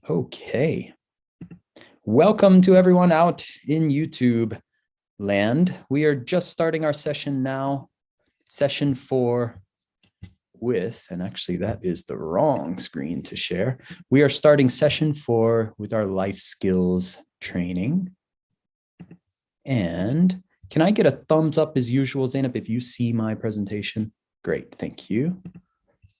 Okay. Welcome to everyone out in YouTube land. We are just starting our session now, session 4 and actually that is the wrong screen to share. We are starting session 4 with our life skills training. And can I get a thumbs up as usual, Zainab, if you see my presentation? Great, thank you.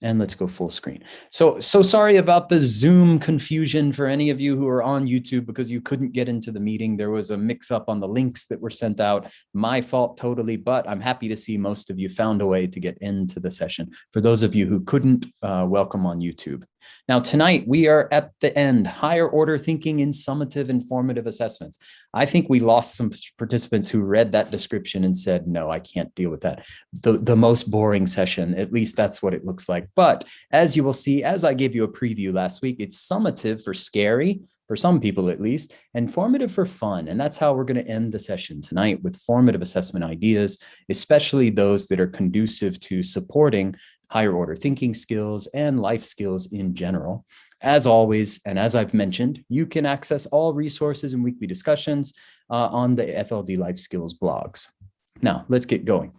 And let's go full screen. So sorry about the Zoom confusion for any of you who are on YouTube because you couldn't get into the meeting. There was a mix up on the links that were sent out. My fault totally, but I'm happy to see most of you found a way to get into the session. For those of you who couldn't, welcome on YouTube. Now, tonight we are at the end, higher order thinking in summative and formative assessments. I think we lost some participants who read that description and said, no, I can't deal with that. The most boring session, at least that's what it looks like. But as you will see, as I gave you a preview last week, it's summative for scary, for some people at least, and formative for fun. And that's how we're going to end the session tonight, with formative assessment ideas, especially those that are conducive to supporting higher order thinking skills and life skills in general. As always, and as I've mentioned, you can access all resources and weekly discussions on the FLD Life Skills blogs. Now, let's get going.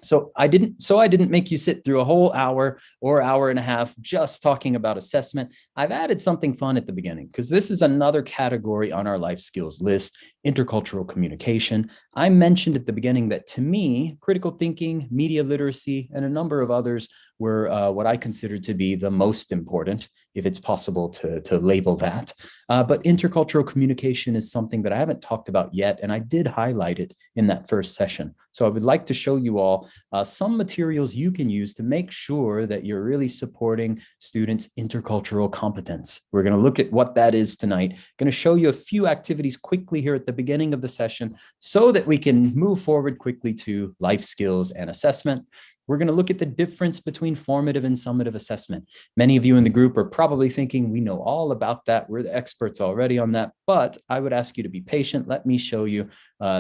So I didn't make you sit through a whole hour or hour and a half just talking about assessment. I've added something fun at the beginning because this is another category on our life skills list, intercultural communication. I mentioned at the beginning that to me, critical thinking, media literacy, and a number of others were what I considered to be the most important, if it's possible to label that. But intercultural communication is something that I haven't talked about yet, and I did highlight it in that first session. So I would like to show you all some materials you can use to make sure that you're really supporting students' intercultural competence. We're going to look at what that is tonight. Going to show you a few activities quickly here at the beginning of the session so that we can move forward quickly to life skills and assessment. We're going to look at the difference between formative and summative assessment. Many of you in the group are probably thinking we know all about that. We're the experts already on that, but I would ask you to be patient. Let me show you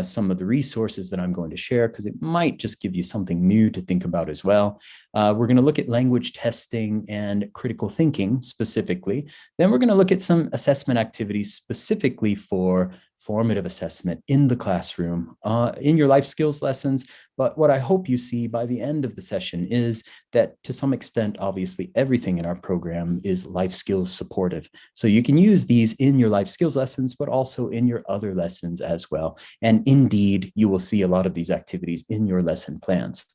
some of the resources that I'm going to share because it might just give you something new to think about as well. We're going to look at language testing and critical thinking specifically. Then we're going to look at some assessment activities specifically for formative assessment in the classroom, in your life skills lessons. But what I hope you see by the end of the session is that to some extent, obviously, everything in our program is life skills supportive. So you can use these in your life skills lessons, but also in your other lessons as well. And indeed, you will see a lot of these activities in your lesson plans.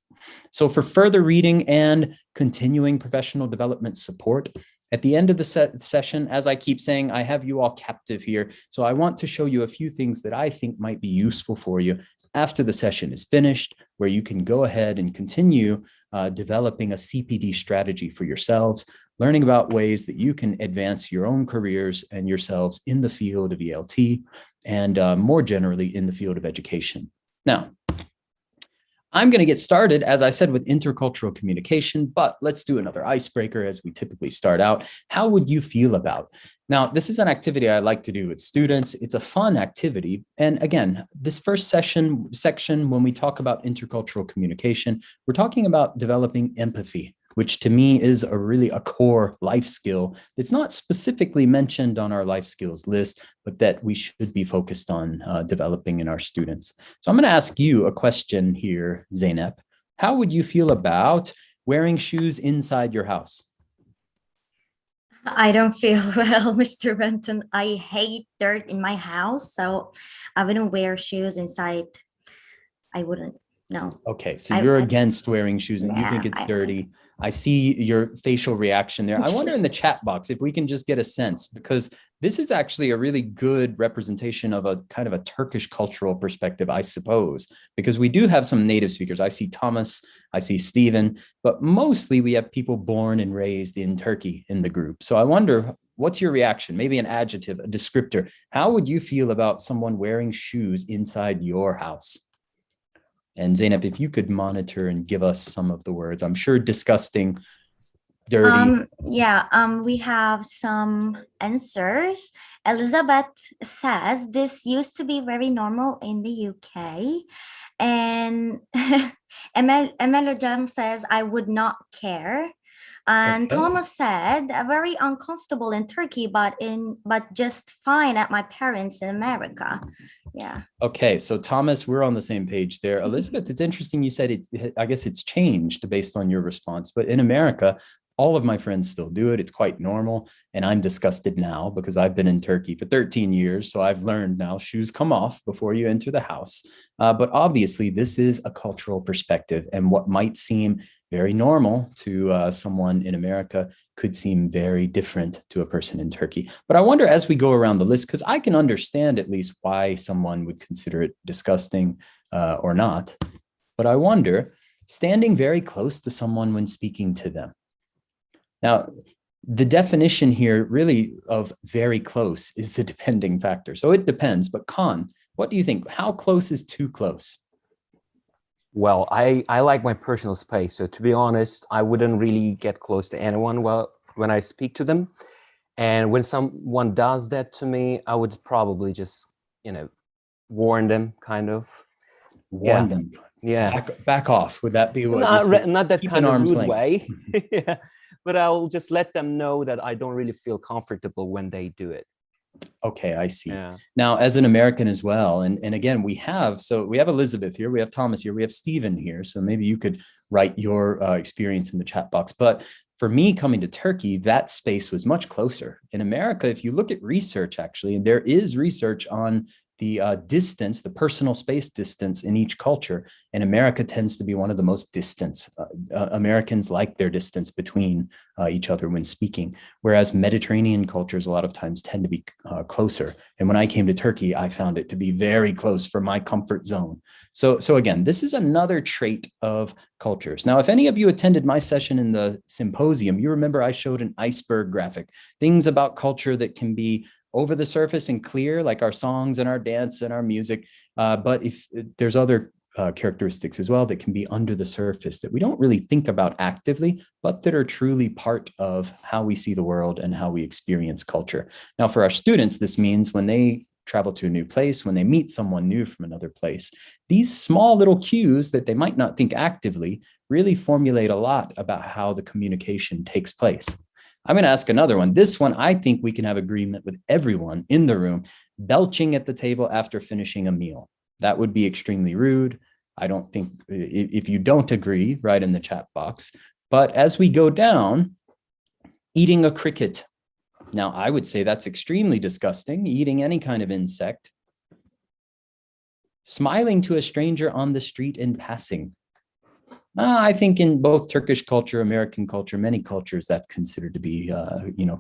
So for further reading and continuing professional development support, at the end of the session, as I keep saying, I have you all captive here. So I want to show you a few things that I think might be useful for you after the session is finished, where you can go ahead and continue developing a CPD strategy for yourselves, learning about ways that you can advance your own careers and yourselves in the field of ELT and more generally in the field of education. Now, I'm going to get started, as I said, with intercultural communication, but let's do another icebreaker as we typically start out. How would you feel about? Now, this is an activity I like to do with students. It's a fun activity. And again, this first section, when we talk about intercultural communication, we're talking about developing empathy, which to me is a core life skill that's not specifically mentioned on our life skills list, but that we should be focused on developing in our students. So I'm going to ask you a question here, Zainab. How would you feel about wearing shoes inside your house? I don't feel well, Mr. Benton. I hate dirt in my house, so I wouldn't wear shoes inside. I wouldn't. No. Okay, so you're against wearing shoes and you think it's dirty. I see your facial reaction there. I wonder in the chat box if we can just get a sense, because this is actually a really good representation of a kind of a Turkish cultural perspective, I suppose, because we do have some native speakers. I see Thomas, I see Stephen, but mostly we have people born and raised in Turkey in the group. So I wonder, what's your reaction? Maybe an adjective, a descriptor. How would you feel about someone wearing shoes inside your house? And Zainab, if you could monitor and give us some of the words, I'm sure disgusting, dirty. We have some answers. Elizabeth says this used to be very normal in the UK. And Emel Jam says, I would not care. And Okay. Thomas said, very uncomfortable in Turkey, but just fine at my parents in America. Yeah. Okay, so Thomas, we're on the same page there. Elizabeth, it's interesting you said I guess it's changed based on your response, but in America, all of my friends still do it. It's quite normal. And I'm disgusted now because I've been in Turkey for 13 years. So I've learned now shoes come off before you enter the house. But obviously, this is a cultural perspective. And what might seem very normal to someone in America could seem very different to a person in Turkey. But I wonder as we go around the list, because I can understand at least why someone would consider it disgusting or not. But I wonder, standing very close to someone when speaking to them. Now, the definition here really of very close is the depending factor. So it depends, but Khan, what do you think? How close is too close? Well, I like my personal space. So to be honest, I wouldn't really get close to anyone when I speak to them. And when someone does that to me, I would probably just, warn them kind of. Warn them. Yeah. Back off. Would that be what not that keep kind of rude length way. Yeah. But I'll just let them know that I don't really feel comfortable when they do it. Okay, I see. Yeah. Now, as an American as well, and again, we have Elizabeth here, we have Thomas here, we have Stephen here. So maybe you could write your experience in the chat box. But for me coming to Turkey, that space was much closer. In America, if you look at research, actually, and there is research on the distance, the personal space distance in each culture. And America tends to be one of the most distant. Americans like their distance between each other when speaking, whereas Mediterranean cultures a lot of times tend to be closer. And when I came to Turkey, I found it to be very close for my comfort zone. So again, this is another trait of cultures. Now, if any of you attended my session in the symposium, you remember I showed an iceberg graphic, things about culture that can be over the surface and clear, like our songs and our dance and our music. But if there's other characteristics as well that can be under the surface that we don't really think about actively, but that are truly part of how we see the world and how we experience culture. Now, for our students, this means when they travel to a new place, when they meet someone new from another place, these small little cues that they might not think actively really formulate a lot about how the communication takes place. I'm going to ask another one. This one, I think we can have agreement with everyone in the room. Belching at the table after finishing a meal. That would be extremely rude. I don't think, if you don't agree, write in the chat box. But as we go down, eating a cricket. Now, I would say that's extremely disgusting, eating any kind of insect. Smiling to a stranger on the street in passing. I think in both Turkish culture, American culture, many cultures, that's considered to be,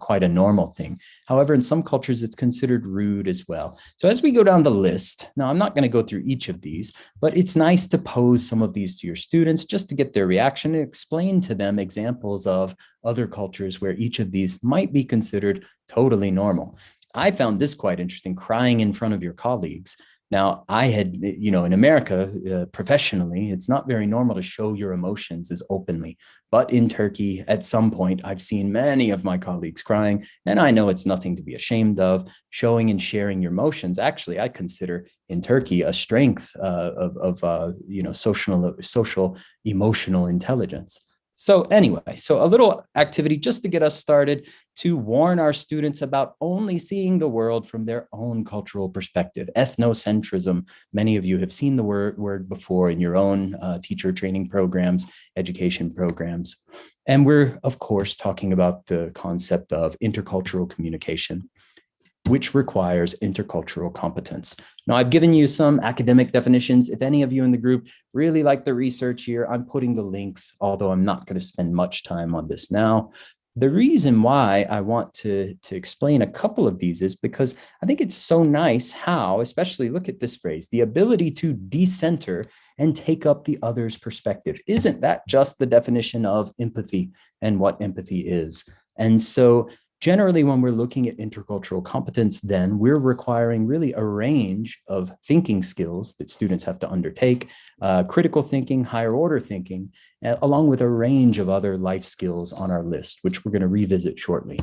quite a normal thing. However, in some cultures, it's considered rude as well. So as we go down the list, now I'm not going to go through each of these, but it's nice to pose some of these to your students just to get their reaction and explain to them examples of other cultures where each of these might be considered totally normal. I found this quite interesting, crying in front of your colleagues. Now, I had, in America, professionally, it's not very normal to show your emotions as openly. But in Turkey, at some point, I've seen many of my colleagues crying, and I know it's nothing to be ashamed of. Showing and sharing your emotions, actually, I consider in Turkey a strength of social emotional intelligence. So anyway, so a little activity just to get us started to warn our students about only seeing the world from their own cultural perspective. Ethnocentrism, many of you have seen the word before in your own teacher training programs, education programs. And we're, of course, talking about the concept of intercultural communication, which requires intercultural competence. Now, I've given you some academic definitions. If any of you in the group really like the research here, I'm putting the links, although I'm not going to spend much time on this now. The reason why I want to explain a couple of these is because I think it's so nice how, especially look at this phrase, the ability to decenter and take up the other's perspective. Isn't that just the definition of empathy and what empathy is? And so generally, when we're looking at intercultural competence, then we're requiring really a range of thinking skills that students have to undertake, critical thinking, higher order thinking, along with a range of other life skills on our list, which we're going to revisit shortly.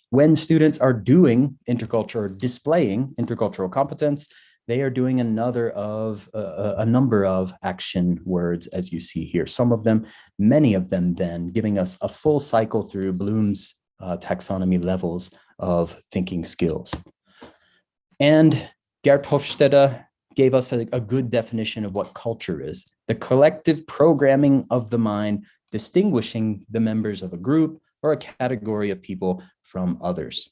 When students are doing intercultural or displaying intercultural competence, they are doing a number of action words, as you see here. Some of them, many of them then giving us a full cycle through Bloom's taxonomy levels of thinking skills. And Gert Hofstede gave us a good definition of what culture is: the collective programming of the mind, distinguishing the members of a group or a category of people from others.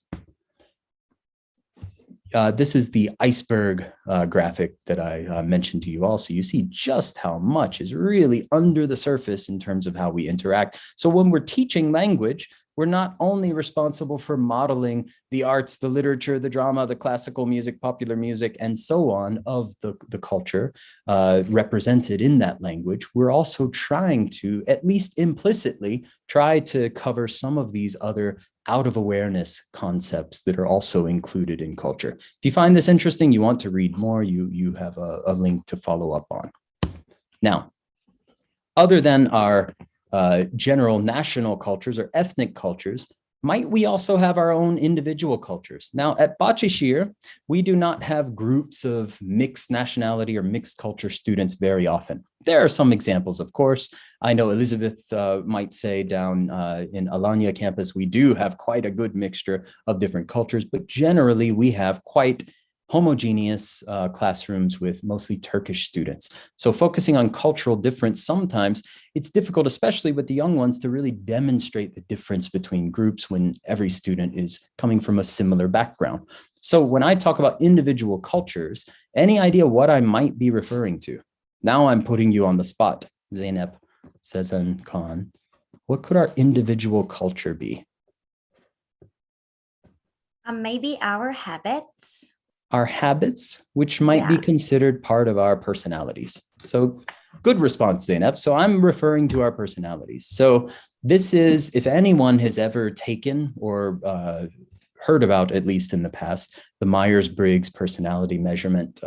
This is the iceberg graphic that I mentioned to you all. So you see just how much is really under the surface in terms of how we interact. So when we're teaching language, we're not only responsible for modeling the arts, the literature, the drama, the classical music, popular music, and so on of the culture represented in that language. We're also trying to, at least implicitly, try to cover some of these other out of awareness concepts that are also included in culture. If you find this interesting, you want to read more, you have a link to follow up on. Now, other than our general national cultures or ethnic cultures, might we also have our own individual cultures? Now, at Bahçeşehir, we do not have groups of mixed nationality or mixed culture students very often. There are some examples, of course. I know Elizabeth might say down in Alanya campus, we do have quite a good mixture of different cultures, but generally we have quite homogeneous classrooms with mostly Turkish students. So focusing on cultural difference, sometimes it's difficult, especially with the young ones, to really demonstrate the difference between groups when every student is coming from a similar background. So when I talk about individual cultures, any idea what I might be referring to? Now I'm putting you on the spot, Zeynep, Sezen Khan. What could our individual culture be? Maybe our habits. Our habits, which might be considered part of our personalities. So good response, Zeynep. So I'm referring to our personalities. So this is, if anyone has ever taken or heard about, at least in the past, the Myers-Briggs personality measurement,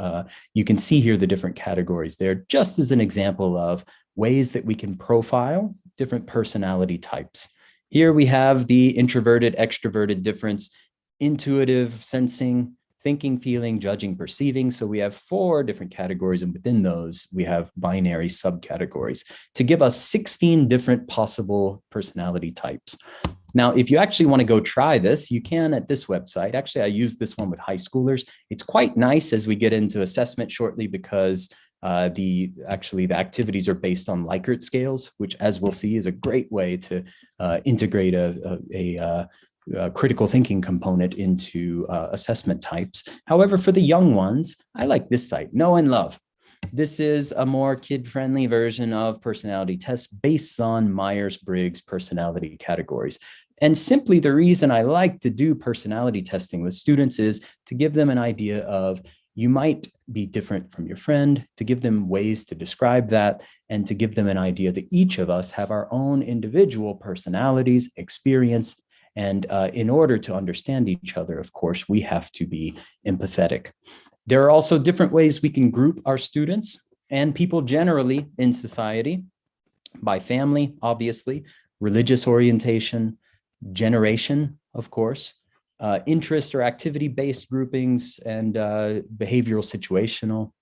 you can see here the different categories there, just as an example of ways that we can profile different personality types. Here we have the introverted, extroverted difference, intuitive, sensing, thinking, feeling, judging, perceiving. So we have 4 different categories, and within those, we have binary subcategories to give us 16 different possible personality types. Now, if you actually want to go try this, you can at this website. Actually, I use this one with high schoolers. It's quite nice as we get into assessment shortly, because the activities are based on Likert scales, which, as we'll see, is a great way to integrate a critical thinking component into assessment types. However, for the young ones, I like this site, Know and Love. This is a more kid-friendly version of personality tests based on Myers-Briggs personality categories. And simply the reason I like to do personality testing with students is to give them an idea of, you might be different from your friend, to give them ways to describe that, and to give them an idea that each of us have our own individual personalities, experience, and in order to understand each other, of course, we have to be empathetic. There are also different ways we can group our students and people generally in society by family, obviously, religious orientation, generation, of course, interest or activity-based groupings, and behavioral situational,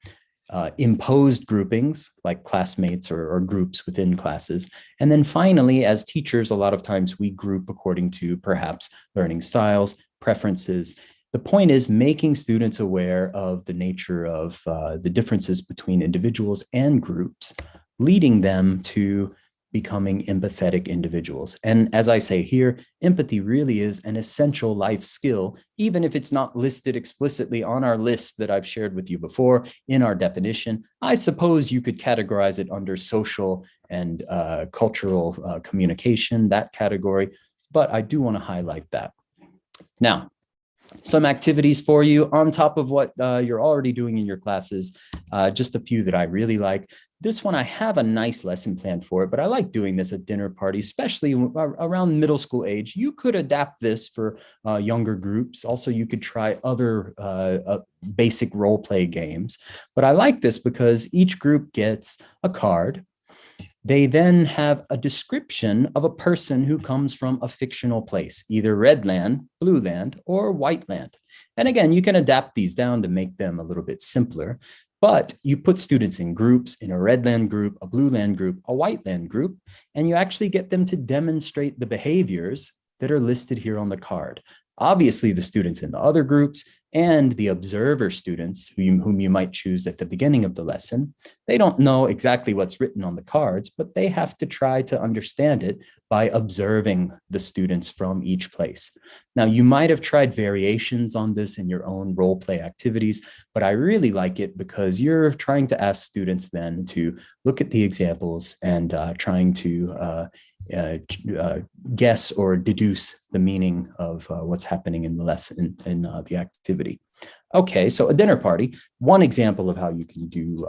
imposed groupings like classmates or groups within classes. And then finally, as teachers, a lot of times we group according to perhaps learning styles, preferences. The point is making students aware of the nature of the differences between individuals and groups, leading them to becoming empathetic individuals. And as I say here, empathy really is an essential life skill, even if it's not listed explicitly on our list that I've shared with you before in our definition. I suppose you could categorize it under social and cultural communication, that category, but I do want to highlight that. Now, some activities for you on top of what you're already doing in your classes, just a few that I really like. This one, I have a nice lesson plan for it, but I like doing this at dinner parties, especially around middle school age. You could adapt this for younger groups. Also, you could try other basic role play games. But I like this because each group gets a card. They then have a description of a person who comes from a fictional place, either red land, blue land, or white land. And again, you can adapt these down to make them a little bit simpler, but you put students in groups, in a red land group, a blue land group, a white land group, and you actually get them to demonstrate the behaviors that are listed here on the card. Obviously, the students in the other groups and the observer students whom you might choose at the beginning of the lesson, they don't know exactly what's written on the cards, but they have to try to understand it by observing the students from each place. Now, you might have tried variations on this in your own role play activities, but I really like it because you're trying to ask students then to look at the examples and trying to guess or deduce the meaning of what's happening in the lesson, in the activity. Okay, so a dinner party, one example of how you can do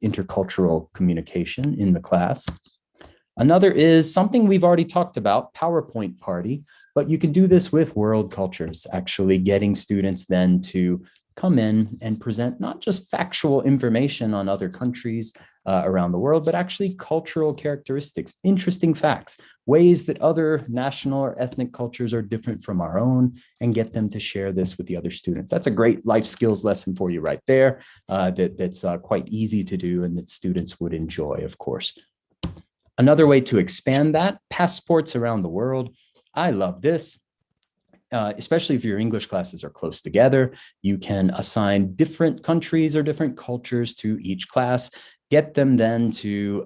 intercultural communication in the class. Another is something we've already talked about, PowerPoint party, but you can do this with world cultures, actually getting students then to come in and present not just factual information on other countries around the world, but actually cultural characteristics, interesting facts, ways that other national or ethnic cultures are different from our own, and get them to share this with the other students. That's a great life skills lesson for you right there. That's quite easy to do and that students would enjoy, of course. Another way to expand that, passports around the world. I love this. Especially if your English classes are close together, you can assign different countries or different cultures to each class, get them then to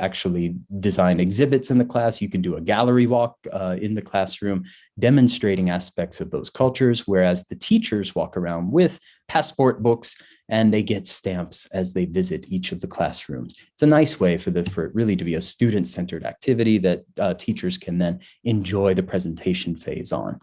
actually design exhibits in the class. You can do a gallery walk in the classroom, demonstrating aspects of those cultures, whereas the teachers walk around with passport books and they get stamps as they visit each of the classrooms. It's a nice way for it really to be a student-centered activity that teachers can then enjoy the presentation phase on.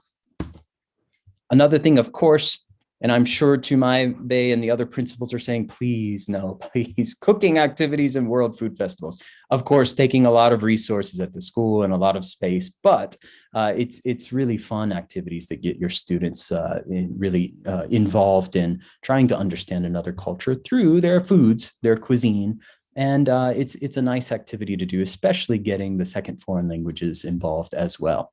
Another thing, of course, and I'm sure Tumai Bay and the other principals are saying, please, no, please, cooking activities and World Food Festivals. Of course, taking a lot of resources at the school and a lot of space, but it's really fun activities that get your students really involved in trying to understand another culture through their foods, their cuisine. And it's a nice activity to do, especially getting the second foreign languages involved as well.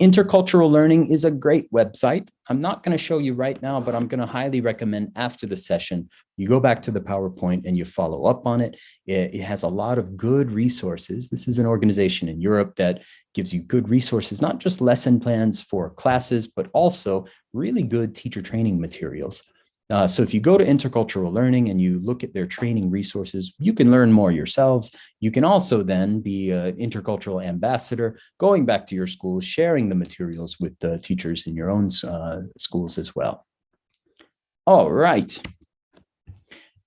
Intercultural Learning is a great website. I'm not going to show you right now, but I'm going to highly recommend after the session, you go back to the PowerPoint and you follow up on it. It has a lot of good resources. This is an organization in Europe that gives you good resources, not just lesson plans for classes, but also really good teacher training materials. So if you go to Intercultural Learning and you look at their training resources, you can learn more yourselves. You can also then be an intercultural ambassador, going back to your schools, sharing the materials with the teachers in your own schools as well. All right.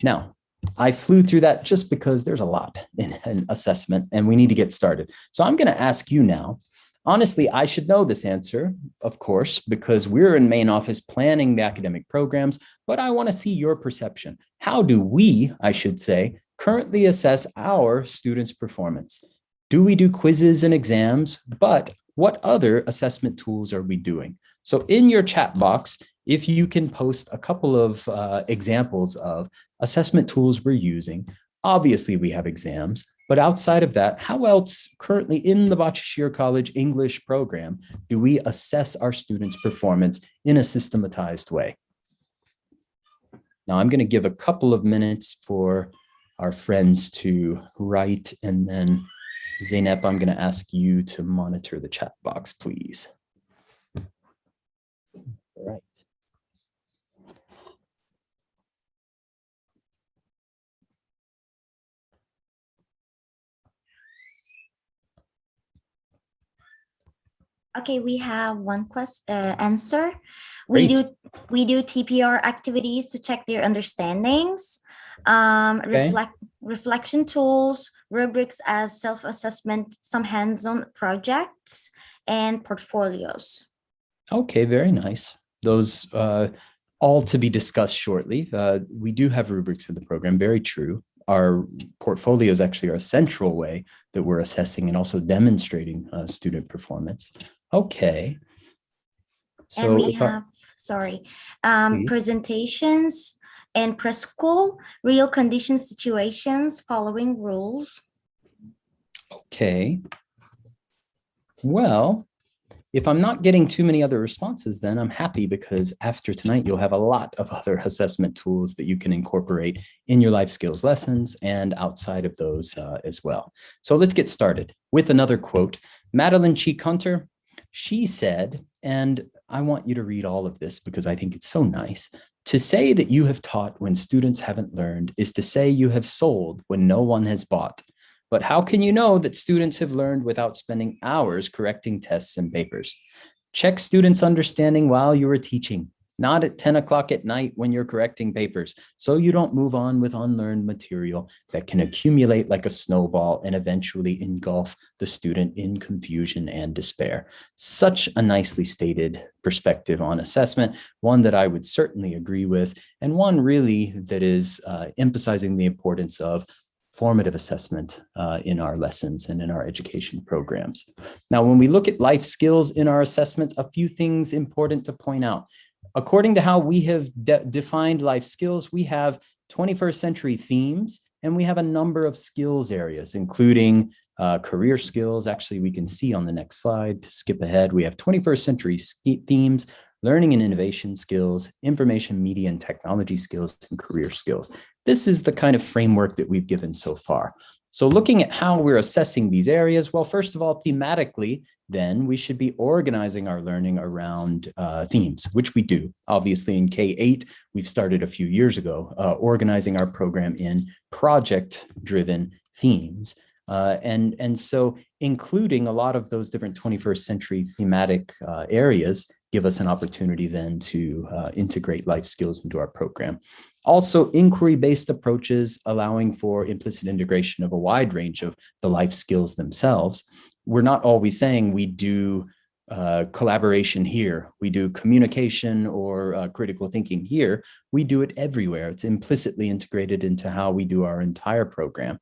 Now, I flew through that just because there's a lot in an assessment and we need to get started. So I'm going to ask you now. Honestly, I should know this answer, of course, because we're in main office planning the academic programs, but I want to see your perception. How do we, I should say, currently assess our students' performance? Do we do quizzes and exams? But what other assessment tools are we doing? So in your chat box, if you can post a couple of examples of assessment tools we're using. Obviously, we have exams. But outside of that, how else currently in the Bachashir College English program do we assess our students' performance in a systematized way? Now, I'm going to give a couple of minutes for our friends to write, and then Zeynep, I'm going to ask you to monitor the chat box, please. All right. Okay, we have one answer. Great. We do TPR activities to check their understandings, reflection tools, rubrics as self-assessment, some hands-on projects, and portfolios. Okay, very nice. Those all to be discussed shortly. We do have rubrics in the program, very true. Our portfolios actually are a central way that we're assessing and also demonstrating student performance. Okay. So and we have, presentations In preschool, real condition situations following rules. Okay. Well, if I'm not getting too many other responses, then I'm happy, because after tonight, you'll have a lot of other assessment tools that you can incorporate in your life skills lessons and outside of those as well. So let's get started with another quote. Madeline Cheek Hunter, she said, and I want you to read all of this because I think it's so nice. To say that you have taught when students haven't learned is to say you have sold when no one has bought. But how can you know that students have learned without spending hours correcting tests and papers? Check students' understanding while you are teaching, not at 10 o'clock at night when you're correcting papers, so you don't move on with unlearned material that can accumulate like a snowball and eventually engulf the student in confusion and despair. Such a nicely stated perspective on assessment, one that I would certainly agree with, and one really that is emphasizing the importance of formative assessment in our lessons and in our education programs. Now, when we look at life skills in our assessments, a few things important to point out. According to how we have defined life skills, we have 21st century themes, and we have a number of skills areas, including career skills. Actually, we can see on the next slide, to skip ahead, we have 21st century themes, learning and innovation skills, information, media, and technology skills, and career skills. This is the kind of framework that we've given so far. So looking at how we're assessing these areas, well, first of all, thematically, then we should be organizing our learning around themes, which we do. Obviously in K-8, we've started a few years ago, organizing our program in project-driven themes. And so including a lot of those different 21st century thematic areas give us an opportunity then to integrate life skills into our program. Also, inquiry-based approaches allowing for implicit integration of a wide range of the life skills themselves. We're not always saying we do collaboration here, we do communication or critical thinking here. We do it everywhere. It's implicitly integrated into how we do our entire program.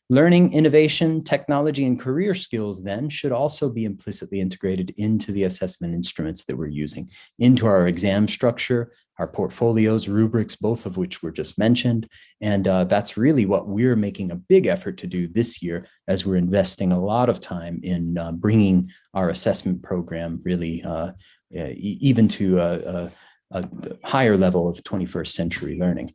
Learning, innovation, technology, and career skills then should also be implicitly integrated into the assessment instruments that we're using, into our exam structure, our portfolios, rubrics, both of which were just mentioned. And that's really what we're making a big effort to do this year, as we're investing a lot of time in bringing our assessment program really even to a higher level of 21st century learning.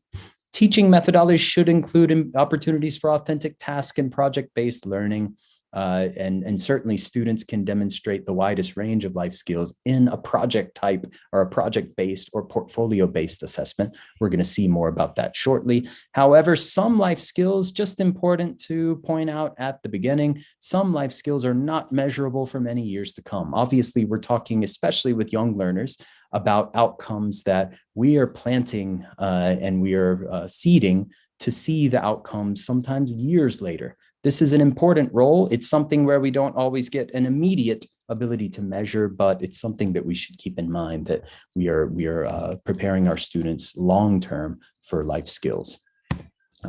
Teaching methodologies should include opportunities for authentic task and project-based learning. And certainly students can demonstrate the widest range of life skills in a project type or a project-based or portfolio-based assessment. We're going to see more about that shortly. However, some life skills, just important to point out at the beginning, some life skills are not measurable for many years to come. Obviously, we're talking, especially with young learners, about outcomes that we are planting and we are seeding to see the outcomes sometimes years later. This is an important role. It's something where we don't always get an immediate ability to measure, but it's something that we should keep in mind, that we are preparing our students long-term for life skills.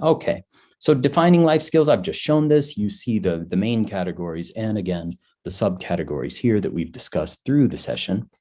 Okay, so defining life skills, I've just shown this. You see the main categories and again, the subcategories here that we've discussed through the session.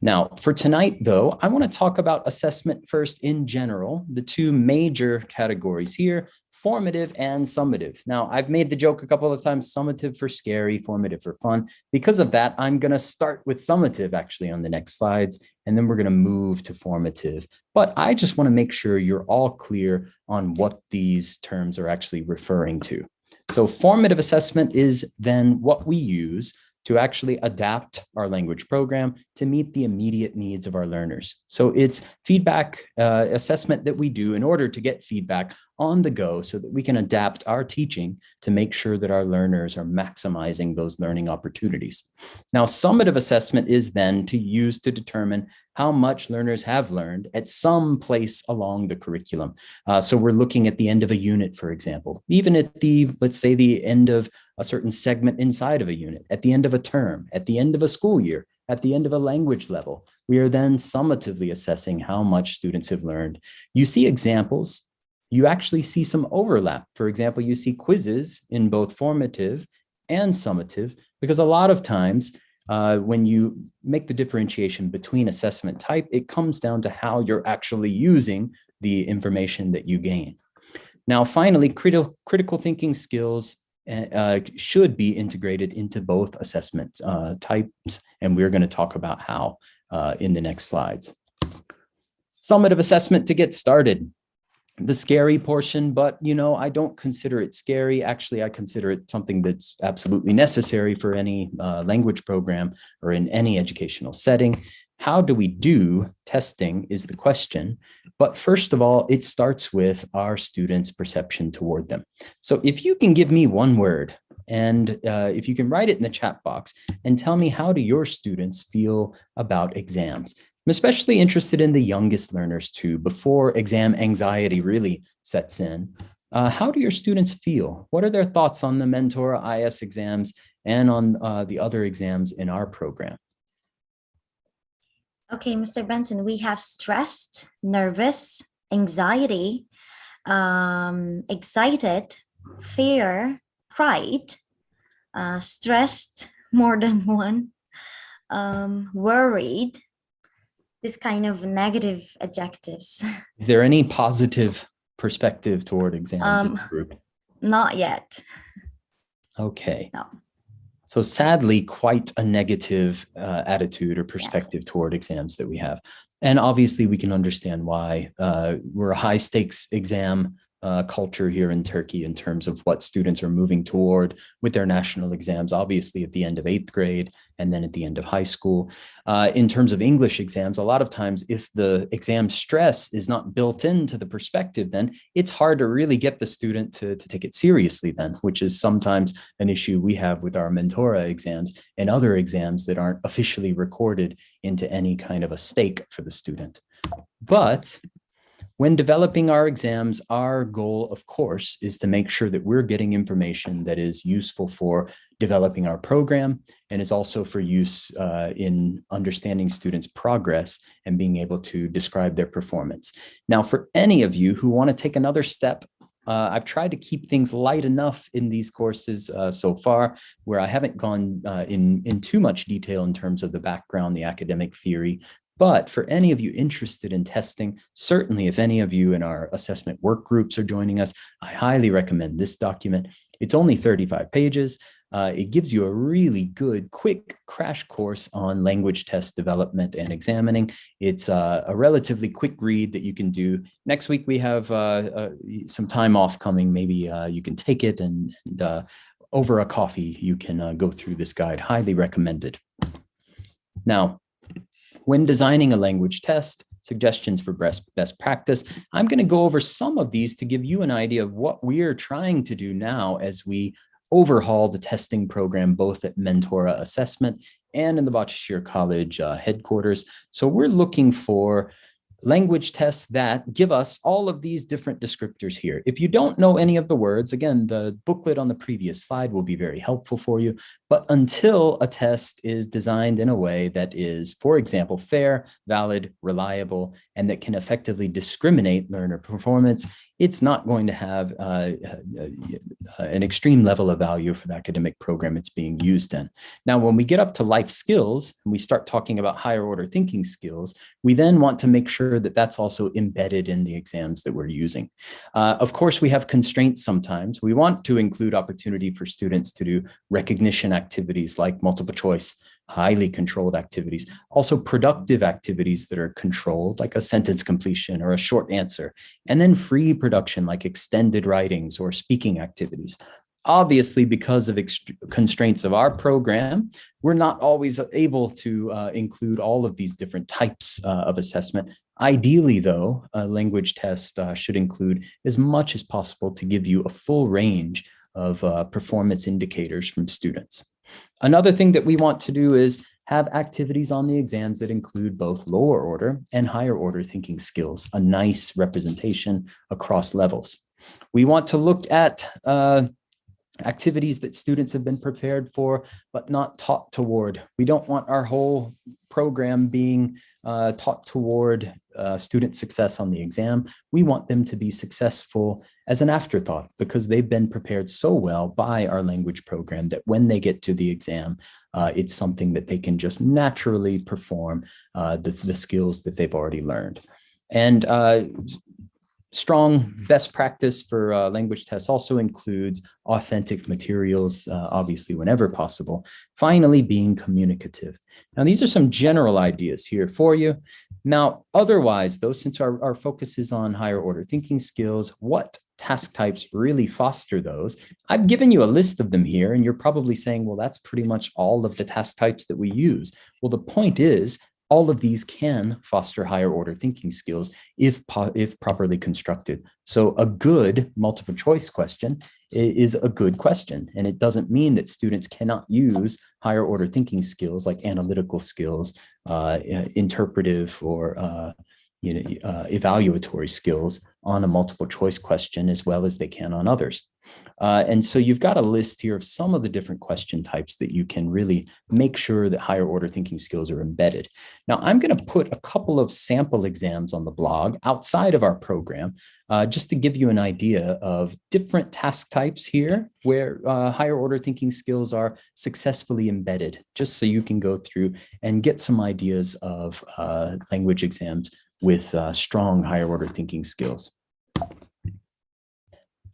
Now, for tonight, though, I want to talk about assessment first in general, the two major categories here, formative and summative. Now, I've made the joke a couple of times, summative for scary, formative for fun. Because of that, I'm going to start with summative actually on the next slides, and then we're going to move to formative. But I just want to make sure you're all clear on what these terms are actually referring to. So formative assessment is then what we use to actually adapt our language program to meet the immediate needs of our learners. So it's feedback assessment that we do in order to get feedback on the go so that we can adapt our teaching to make sure that our learners are maximizing those learning opportunities. Now, summative assessment is then to use to determine how much learners have learned at some place along the curriculum. So we're looking at the end of a unit, for example, even at the, let's say, the end of a certain segment inside of a unit, at the end of a term, at the end of a school year, at the end of a language level. We are then summatively assessing how much students have learned. You see examples. You actually see some overlap. For example, you see quizzes in both formative and summative, because a lot of times When you make the differentiation between assessment type, it comes down to how you're actually using the information that you gain. Now, finally, critical thinking skills should be integrated into both assessment types, and we're going to talk about how in the next slides. Summative assessment to get started. The scary portion, but I don't consider it scary. Actually, I consider it something that's absolutely necessary for any language program or in any educational setting. How do we do testing is the question. But first of all, it starts with our students' perception toward them. So if you can give me one word, and if you can write it in the chat box and tell me, how do your students feel about exams? I'm especially interested in the youngest learners too, before exam anxiety really sets in. How do your students feel? What are their thoughts on the Mentora IS exams and on the other exams in our program? Okay, Mr. Benson, we have stressed, nervous, anxiety, excited, fear, pride, stressed, more than one, worried, this kind of negative adjectives. Is there any positive perspective toward exams in the group? Not yet. Okay. No. So sadly, quite a negative attitude or perspective toward exams that we have. And obviously we can understand why. We're a high stakes exam culture here in Turkey in terms of what students are moving toward with their national exams, obviously at the end of 8th grade and then at the end of high school. In terms of English exams, a lot of times if the exam stress is not built into the perspective, then it's hard to really get the student to take it seriously then, which is sometimes an issue we have with our Mentora exams and other exams that aren't officially recorded into any kind of a stake for the student. But when developing our exams, our goal, of course, is to make sure that we're getting information that is useful for developing our program and is also for use in understanding students' progress and being able to describe their performance. Now, for any of you who want to take another step, I've tried to keep things light enough in these courses so far, where I haven't gone in too much detail in terms of the background, the academic theory. But for any of you interested in testing, certainly if any of you in our assessment work groups are joining us, I highly recommend this document. It's only 35 pages. It gives you a really good, quick crash course on language test development and examining. It's a relatively quick read that you can do. Next week, we have some time off coming. Maybe you can take it and over a coffee, you can go through this guide. Highly recommended. Now, when designing a language test, suggestions for best practice, I'm going to go over some of these to give you an idea of what we are trying to do now as we overhaul the testing program, both at Mentora Assessment and in the Bahçeşehir College headquarters. So we're looking for language tests that give us all of these different descriptors here. If you don't know any of the words, again, the booklet on the previous slide will be very helpful for you. But until a test is designed in a way that is, for example, fair, valid, reliable, and that can effectively discriminate learner performance, it's not going to have an extreme level of value for the academic program it's being used in. Now, when we get up to life skills and we start talking about higher order thinking skills, we then want to make sure that that's also embedded in the exams that we're using. Of course, we have constraints sometimes. We want to include opportunity for students to do recognition activities like multiple choice, highly controlled activities, also productive activities that are controlled, like a sentence completion or a short answer, and then free production like extended writings or speaking activities. Obviously, because of constraints of our program, we're not always able to include all of these different types of assessment. Ideally, though, a language test should include as much as possible to give you a full range of performance indicators from students. Another thing that we want to do is have activities on the exams that include both lower order and higher order thinking skills, a nice representation across levels. We want to look at activities that students have been prepared for, but not taught toward. We don't want our whole program being taught toward student success on the exam. We want them to be successful as an afterthought because they've been prepared so well by our language program that when they get to the exam, it's something that they can just naturally perform the skills that they've already learned. And strong best practice for language tests also includes authentic materials, obviously, whenever possible. Finally, being communicative. Now, these are some general ideas here for you. Now, otherwise, though, since our focus is on higher order thinking skills, what task types really foster those? I've given you a list of them here, and you're probably saying, well, that's pretty much all of the task types that we use. Well, the point is, all of these can foster higher order thinking skills if properly constructed. So a good multiple choice question is a good question. And it doesn't mean that students cannot use higher order thinking skills like analytical skills, interpretive or evaluatory skills on a multiple choice question as well as they can on others. And so you've got a list here of some of the different question types that you can really make sure that higher order thinking skills are embedded. Now, I'm going to put a couple of sample exams on the blog outside of our program, just to give you an idea of different task types here where higher order thinking skills are successfully embedded, just so you can go through and get some ideas of language exams with strong higher order thinking skills.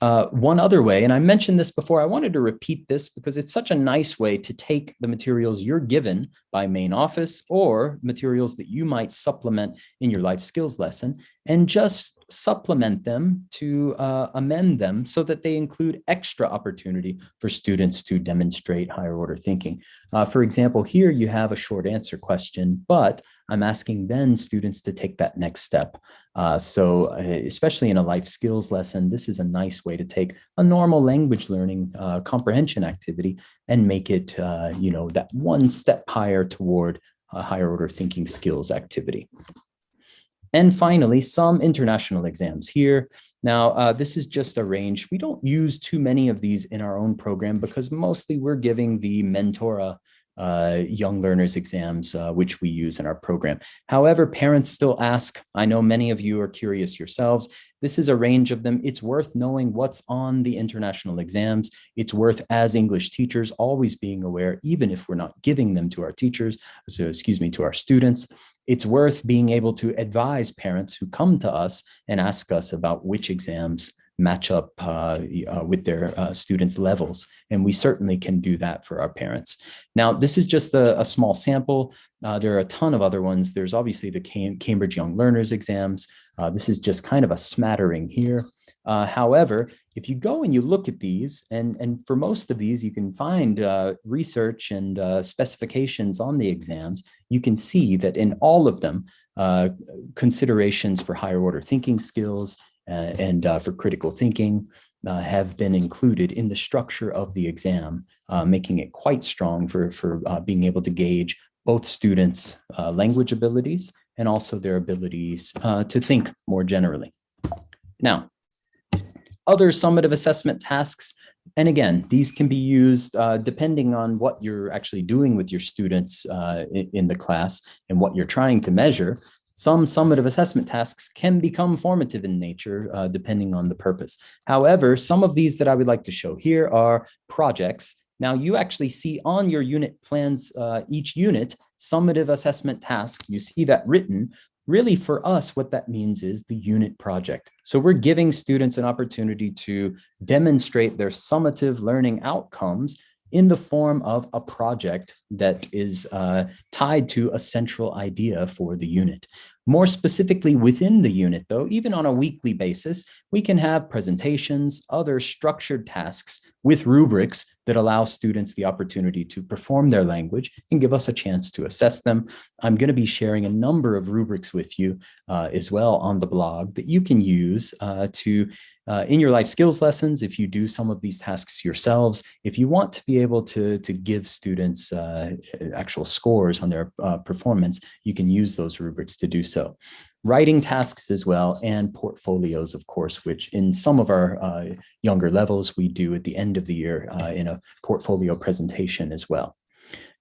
One other way, and I mentioned this before, I wanted to repeat this because it's such a nice way to take the materials you're given by main office or materials that you might supplement in your life skills lesson and just supplement them to amend them so that they include extra opportunity for students to demonstrate higher order thinking. For example, here you have a short answer question, but I'm asking then students to take that next step. So especially in a life skills lesson, this is a nice way to take a normal language learning comprehension activity and make it, that one step higher toward a higher order thinking skills activity. And finally, some international exams here. Now, this is just a range. We don't use too many of these in our own program because mostly we're giving the Mentora young learners exams, which we use in our program. However, parents still ask. I know many of you are curious yourselves. This is a range of them. It's worth knowing what's on the international exams. It's worth, as English teachers, always being aware, even if we're not giving them to our teachers, to our students. It's worth being able to advise parents who come to us and ask us about which exams match up with their students' levels. And we certainly can do that for our parents. Now, this is just a small sample. There are a ton of other ones. There's obviously the Cambridge Young Learners exams. This is just kind of a smattering here. However, if you go and you look at these, and for most of these, you can find research and specifications on the exams, you can see that in all of them, considerations for higher order thinking skills and for critical thinking have been included in the structure of the exam, making it quite strong for being able to gauge both students' language abilities and also their abilities to think more generally. Now, other summative assessment tasks, and again, these can be used depending on what you're actually doing with your students in the class and what you're trying to measure. Some summative assessment tasks can become formative in nature, depending on the purpose. However, some of these that I would like to show here are projects. Now, you actually see on your unit plans, each unit, summative assessment task, you see that written. Really, for us, what that means is the unit project. So we're giving students an opportunity to demonstrate their summative learning outcomes in the form of a project that is tied to a central idea for the unit. More specifically within the unit, though, even on a weekly basis, we can have presentations, other structured tasks with rubrics that allow students the opportunity to perform their language and give us a chance to assess them. I'm going to be sharing a number of rubrics with you as well on the blog that you can use in your life skills lessons, if you do some of these tasks yourselves, if you want to be able to give students actual scores on their performance, you can use those rubrics to do so. Writing tasks as well, and portfolios, of course, which in some of our younger levels, we do at the end of the year in a portfolio presentation as well.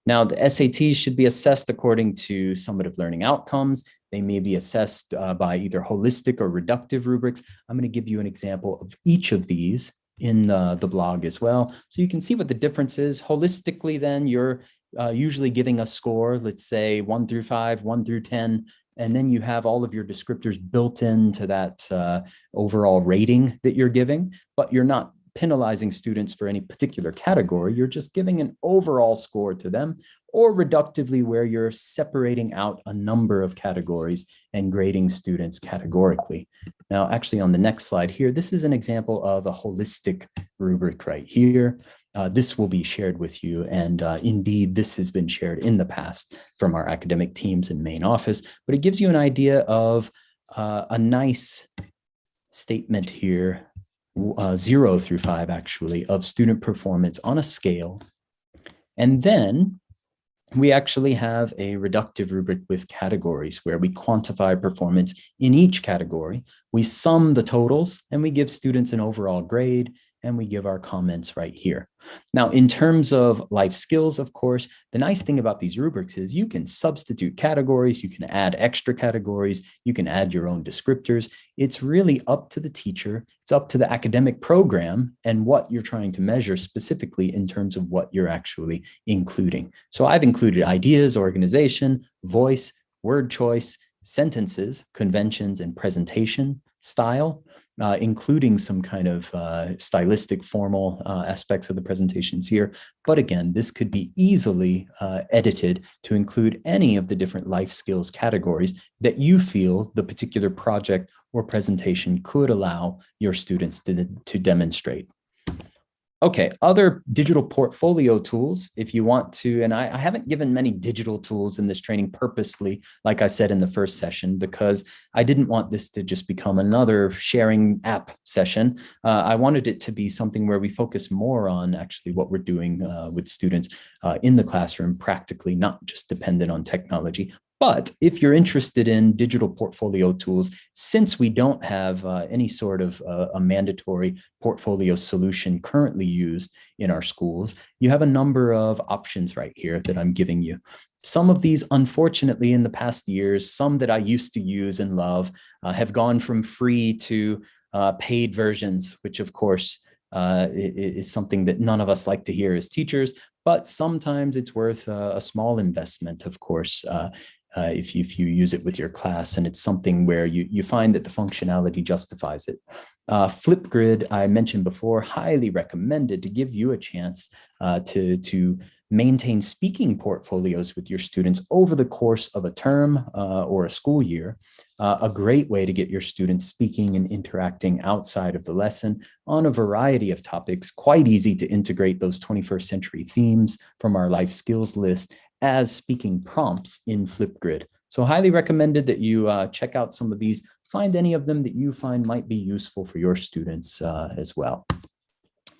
Now, the SATs should be assessed according to summative learning outcomes. They may be assessed by either holistic or reductive rubrics. I'm going to give you an example of each of these in the blog as well. So you can see what the difference is. Holistically, then, you're usually giving a score, let's say 1 through 5, 1 through 10, and then you have all of your descriptors built into that overall rating that you're giving, but you're not penalizing students for any particular category. You're just giving an overall score to them, or reductively, where you're separating out a number of categories and grading students categorically. Now, actually on the next slide here, this is an example of a holistic rubric right here. This will be shared with you. And indeed, this has been shared in the past from our academic teams in main office, but it gives you an idea of a nice statement here, 0 through 5, actually, of student performance on a scale. And then we actually have a reductive rubric with categories where we quantify performance in each category. We sum the totals and we give students an overall grade, and we give our comments right here. Now, in terms of life skills, of course, the nice thing about these rubrics is you can substitute categories, you can add extra categories, you can add your own descriptors. It's really up to the teacher, it's up to the academic program and what you're trying to measure specifically in terms of what you're actually including. So I've included ideas, organization, voice, word choice, sentences, conventions, and presentation style. Including some kind of stylistic formal aspects of the presentations here. But again, this could be easily edited to include any of the different life skills categories that you feel the particular project or presentation could allow your students to demonstrate. Okay, other digital portfolio tools, if you want to, and I haven't given many digital tools in this training purposely, like I said in the first session, because I didn't want this to just become another sharing app session. I wanted it to be something where we focus more on actually what we're doing with students in the classroom practically, not just dependent on technology. But if you're interested in digital portfolio tools, since we don't have any sort of a mandatory portfolio solution currently used in our schools, you have a number of options right here that I'm giving you. Some of these, unfortunately, in the past years, some that I used to use and love have gone from free to paid versions, which of course is something that none of us like to hear as teachers, but sometimes it's worth a small investment, of course, if you use it with your class, and it's something where you find that the functionality justifies it. Flipgrid, I mentioned before, highly recommended to give you a chance to maintain speaking portfolios with your students over the course of a term or a school year. A great way to get your students speaking and interacting outside of the lesson on a variety of topics. Quite easy to integrate those 21st century themes from our life skills list as speaking prompts in Flipgrid. So highly recommended that you check out some of these, find any of them that you find might be useful for your students as well.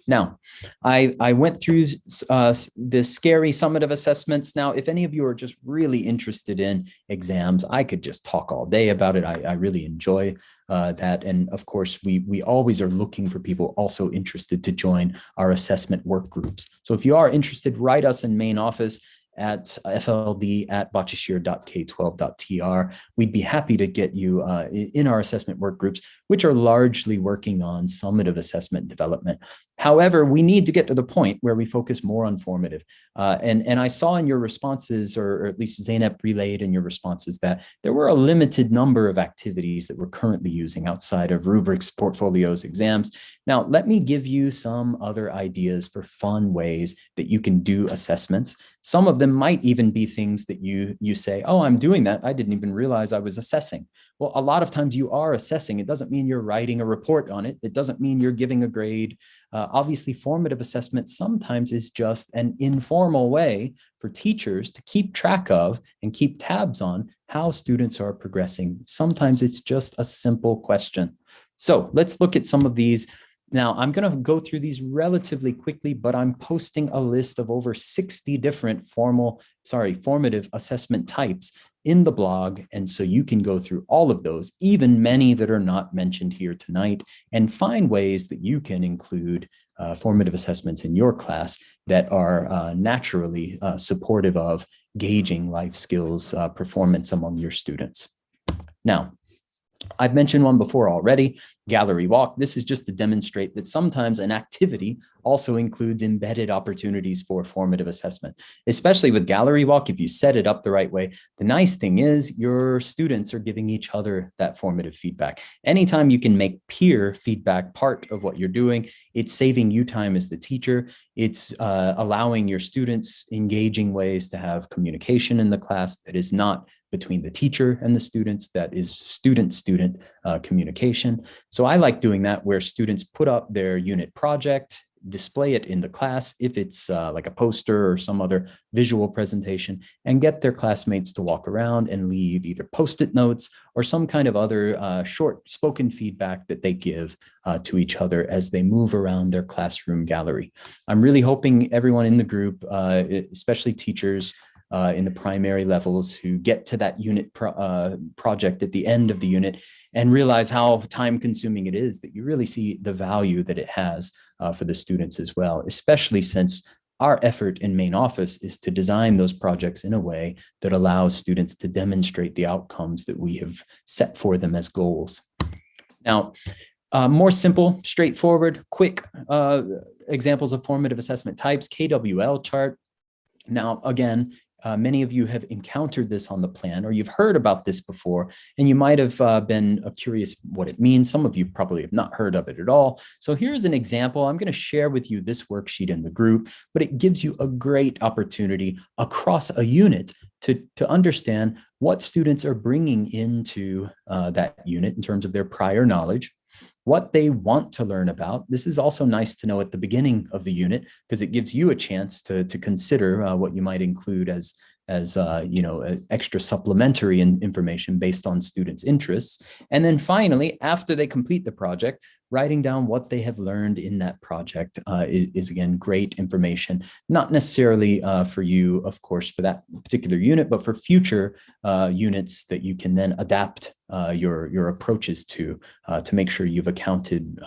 Now, I went through the scary summative assessments. Now, if any of you are just really interested in exams, I could just talk all day about it. I really enjoy that. And of course, we always are looking for people also interested to join our assessment work groups. So if you are interested, write us in main office at fld@botchashir.k12.tr. We'd be happy to get you in our assessment work groups, which are largely working on summative assessment development. However, we need to get to the point where we focus more on formative. And I saw in your responses, or at least Zeynep relayed in your responses, that there were a limited number of activities that we're currently using outside of rubrics, portfolios, exams. Now, let me give you some other ideas for fun ways that you can do assessments. Some of them might even be things that you say, oh, I'm doing that. I didn't even realize I was assessing. Well, a lot of times you are assessing. It doesn't mean you're writing a report on it. It doesn't mean you're giving a grade. Obviously, formative assessment sometimes is just an informal way for teachers to keep track of and keep tabs on how students are progressing. Sometimes it's just a simple question. So let's look at some of these. Now, I'm going to go through these relatively quickly, but I'm posting a list of over 60 different formative assessment types in the blog. And so you can go through all of those, even many that are not mentioned here tonight, and find ways that you can include formative assessments in your class that are naturally supportive of gauging life skills performance among your students. Now, I've mentioned one before already, gallery walk. This is just to demonstrate that sometimes an activity also includes embedded opportunities for formative assessment, especially with gallery walk. If you set it up the right way, the nice thing is your students are giving each other that formative feedback. Anytime you can make peer feedback part of what you're doing, it's saving you time as the teacher. It's allowing your students engaging ways to have communication in the class that is not between the teacher and the students, that is student-student communication. So I like doing that where students put up their unit project, display it in the class if it's like a poster or some other visual presentation, and get their classmates to walk around and leave either post-it notes or some kind of other short spoken feedback that they give to each other as they move around their classroom gallery. I'm really hoping everyone in the group, especially teachers, in the primary levels who get to that unit project at the end of the unit and realize how time consuming it is, that you really see the value that it has for the students as well, especially since our effort in main office is to design those projects in a way that allows students to demonstrate the outcomes that we have set for them as goals. Now, more simple, straightforward, quick examples of formative assessment types, KWL chart. Now, again, many of you have encountered this on the plan, or you've heard about this before, and you might have been curious what it means. Some of you probably have not heard of it at all. So here's an example. I'm going to share with you this worksheet in the group, but it gives you a great opportunity across a unit to understand what students are bringing into that unit in terms of their prior knowledge, what they want to learn about. This is also nice to know at the beginning of the unit because it gives you a chance to consider what you might include as extra supplementary information based on students' interests. And then finally, after they complete the project, writing down what they have learned in that project is again, great information, not necessarily for you, of course, for that particular unit, but for future units that you can then adapt your approaches to make sure you've accounted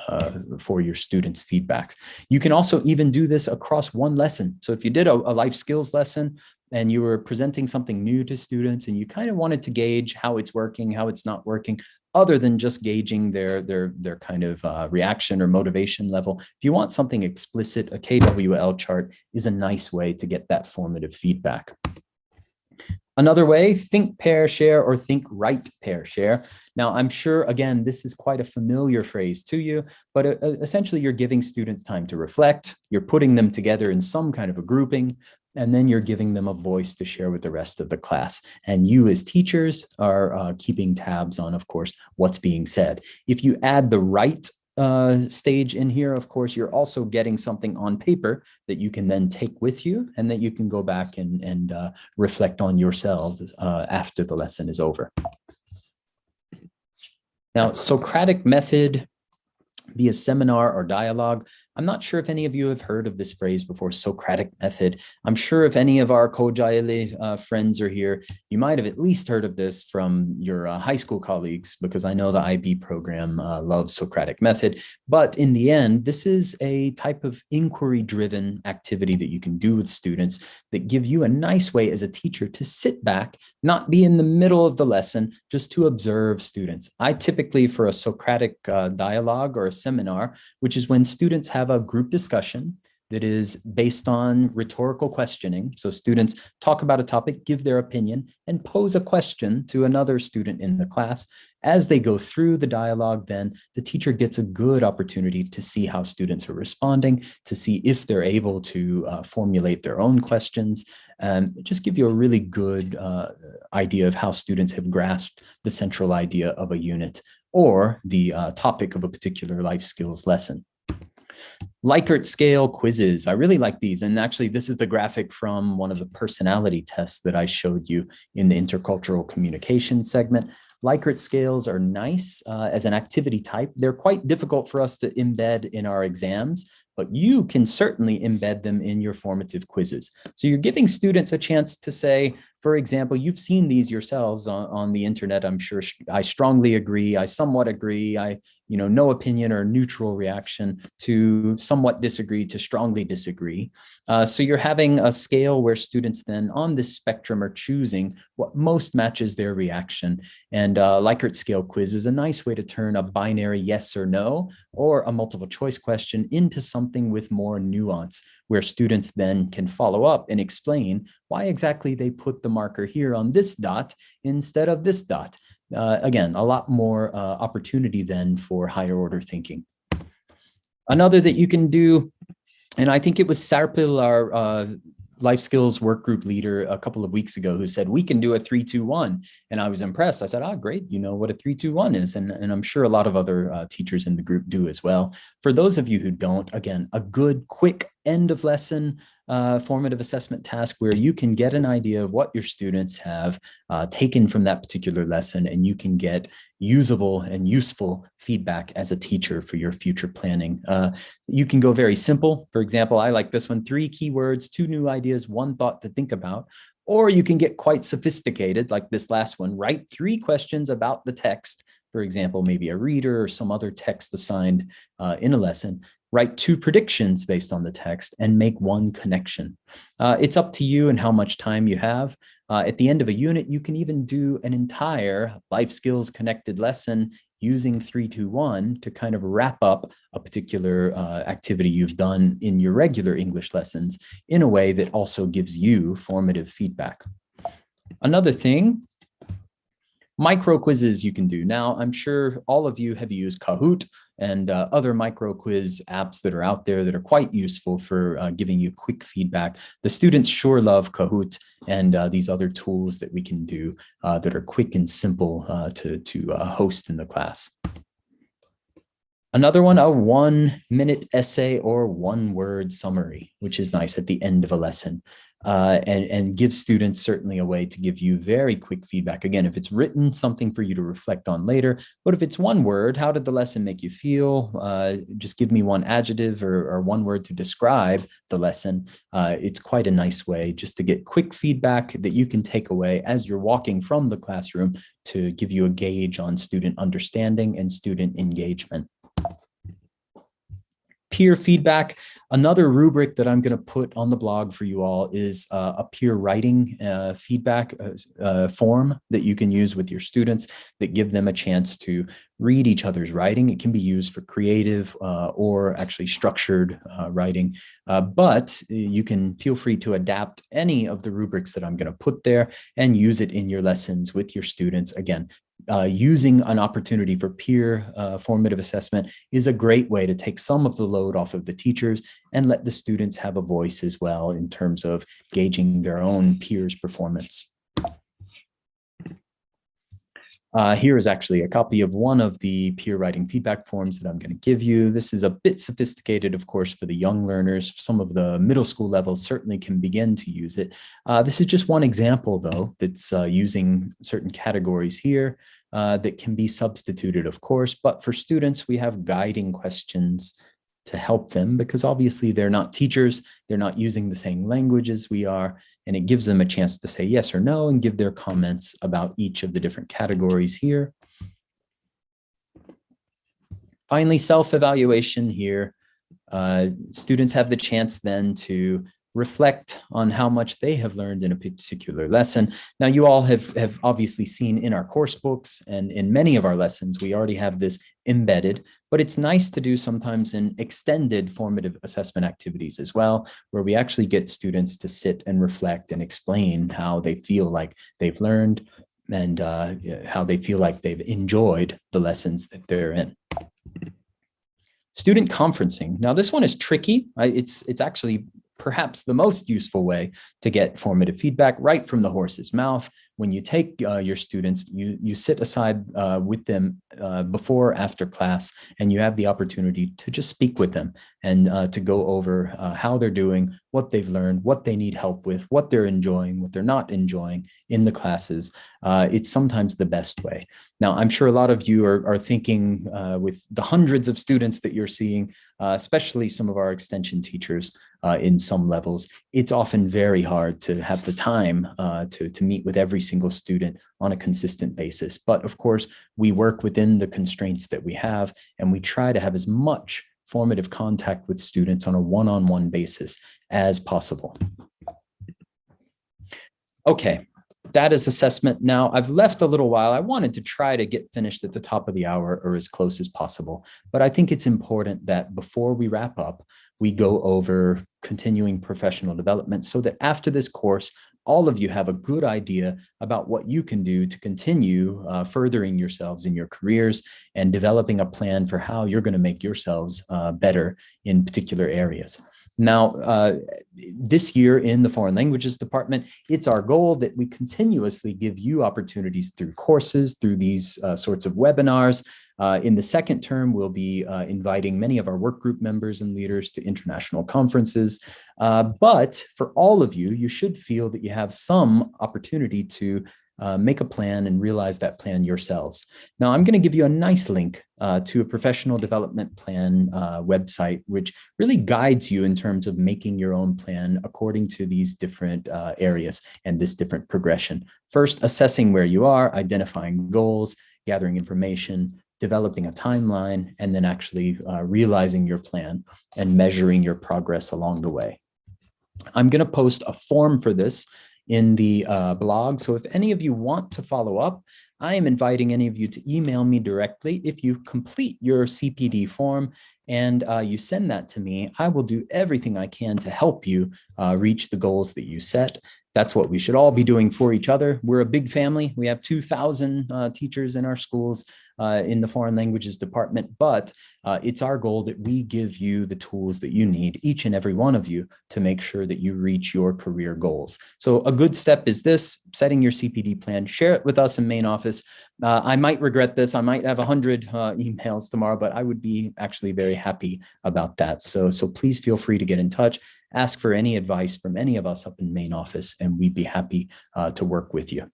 for your students' feedback. You can also even do this across one lesson. So if you did a life skills lesson and you were presenting something new to students and you kind of wanted to gauge how it's working, how it's not working, other than just gauging their kind of reaction or motivation level, if you want something explicit, a KWL chart is a nice way to get that formative feedback. Another way, think, pair, share, or think, write, pair, share. Now, I'm sure, again, this is quite a familiar phrase to you, but essentially you're giving students time to reflect, you're putting them together in some kind of a grouping, and then you're giving them a voice to share with the rest of the class. And you as teachers are keeping tabs on, of course, what's being said. If you add the write stage in here, of course, you're also getting something on paper that you can then take with you and that you can go back and reflect on yourselves after the lesson is over. Now, Socratic method via seminar or dialogue. I'm not sure if any of you have heard of this phrase before, Socratic method. I'm sure if any of our Kojaili friends are here, you might have at least heard of this from your high school colleagues, because I know the IB program loves Socratic method. But in the end, this is a type of inquiry-driven activity that you can do with students that give you a nice way as a teacher to sit back, not be in the middle of the lesson, just to observe students. I typically, for a Socratic dialogue or a seminar, which is when students have a group discussion that is based on rhetorical questioning. So students talk about a topic, give their opinion, and pose a question to another student in the class. As they go through the dialogue, then the teacher gets a good opportunity to see how students are responding, to see if they're able to formulate their own questions, and just give you a really good idea of how students have grasped the central idea of a unit or the topic of a particular life skills lesson. Likert scale quizzes. I really like these. And actually, this is the graphic from one of the personality tests that I showed you in the intercultural communication segment. Likert scales are nice as an activity type. They're quite difficult for us to embed in our exams, but you can certainly embed them in your formative quizzes. So you're giving students a chance to say, For example, you've seen these yourselves on the internet, I'm sure. I strongly agree, I somewhat agree, no opinion or neutral reaction, to somewhat disagree to strongly disagree. So you're having a scale where students then on this spectrum are choosing what most matches their reaction. And Likert scale quiz is a nice way to turn a binary yes or no or a multiple choice question into something with more nuance, where students then can follow up and explain why exactly they put the marker here on this dot instead of this dot. Again, a lot more opportunity then for higher order thinking. Another that you can do, and I think it was Sarpil, our life skills work group leader, a couple of weeks ago, who said, we can do a 3-2-1. And I was impressed. I said, great, you know what a 3-2-1 is. And I'm sure a lot of other teachers in the group do as well. For those of you who don't, again, a good, quick end of lesson formative assessment task where you can get an idea of what your students have taken from that particular lesson, and you can get usable and useful feedback as a teacher for your future planning. You can go very simple. For example, I like this one: 3 keywords, 2 new ideas, 1 thought to think about. Or you can get quite sophisticated, like this last one: write 3 questions about the text. For example, maybe a reader or some other text assigned in a lesson. Write 2 predictions based on the text and make 1 connection. It's up to you and how much time you have. At the end of a unit, you can even do an entire life skills connected lesson using 3-2-1 to kind of wrap up a particular activity you've done in your regular English lessons in a way that also gives you formative feedback. Another thing, micro quizzes you can do. Now, I'm sure all of you have used Kahoot and other micro quiz apps that are out there that are quite useful for giving you quick feedback. The students sure love Kahoot and these other tools that we can do that are quick and simple to host in the class. Another one, a 1-minute essay or 1-word summary, which is nice at the end of a lesson. And give students certainly a way to give you very quick feedback. Again, if it's written, something for you to reflect on later. But if it's 1 word, how did the lesson make you feel? Just give me 1 adjective or 1 word to describe the lesson. It's quite a nice way just to get quick feedback that you can take away as you're walking from the classroom to give you a gauge on student understanding and student engagement. Peer feedback. Another rubric that I'm going to put on the blog for you all is a peer writing feedback form that you can use with your students that give them a chance to read each other's writing. It can be used for creative or actually structured writing, but you can feel free to adapt any of the rubrics that I'm going to put there and use it in your lessons with your students. Again, using an opportunity for peer formative assessment is a great way to take some of the load off of the teachers and let the students have a voice as well in terms of gauging their own peers' performance. Here is actually a copy of one of the peer writing feedback forms that I'm going to give you. This is a bit sophisticated, of course, for the young learners. Some of the middle school levels certainly can begin to use it. This is just one example, though, that's using certain categories here that can be substituted, of course. But for students, we have guiding questions to help them because obviously they're not teachers. They're not using the same language as we are. And it gives them a chance to say yes or no and give their comments about each of the different categories here. Finally, self-evaluation here. Students have the chance then to reflect on how much they have learned in a particular lesson. Now, you all have obviously seen in our course books and in many of our lessons, we already have this embedded, but it's nice to do sometimes in extended formative assessment activities as well, where we actually get students to sit and reflect and explain how they feel like they've learned and how they feel like they've enjoyed the lessons that they're in. Student conferencing. Now, this one is tricky. It's actually perhaps the most useful way to get formative feedback right from the horse's mouth. when you take your students, you sit aside with them before or after class, and you have the opportunity to just speak with them and to go over how they're doing, what they've learned, what they need help with, what they're enjoying, what they're not enjoying in the classes. It's sometimes the best way. Now, I'm sure a lot of you are thinking with the hundreds of students that you're seeing, especially some of our extension teachers in some levels, it's often very hard to have the time to meet with every single student on a consistent basis. But of course, we work within the constraints that we have, and we try to have as much formative contact with students on a one-on-one basis as possible. Okay, that is assessment. Now, I've left a little while. I wanted to try to get finished at the top of the hour or as close as possible, but I think it's important that before we wrap up, we go over continuing professional development so that after this course, all of you have a good idea about what you can do to continue furthering yourselves in your careers and developing a plan for how you're going to make yourselves better in particular areas. Now, this year in the Foreign Languages Department, it's our goal that we continuously give you opportunities through courses, through these sorts of webinars. In the second term, we'll be inviting many of our work group members and leaders to international conferences. But for all of you, you should feel that you have some opportunity to make a plan and realize that plan yourselves. Now, I'm going to give you a nice link to a professional development plan website, which really guides you in terms of making your own plan according to these different areas and this different progression. First, assessing where you are, identifying goals, gathering information, developing a timeline, and then actually realizing your plan and measuring your progress along the way. I'm going to post a form for this in the blog. So if any of you want to follow up, I am inviting any of you to email me directly. If you complete your CPD form and you send that to me, I will do everything I can to help you reach the goals that you set. That's what we should all be doing for each other. We're a big family. We have 2,000 teachers in our schools in the Foreign Languages Department, but it's our goal that we give you the tools that you need, each and every one of you, to make sure that you reach your career goals. So a good step is this: setting your CPD plan, share it with us in main office. I might regret this. I might have 100 emails tomorrow, but I would be actually very happy about that. So please feel free to get in touch. Ask for any advice from any of us up in main office, and we'd be happy to work with you.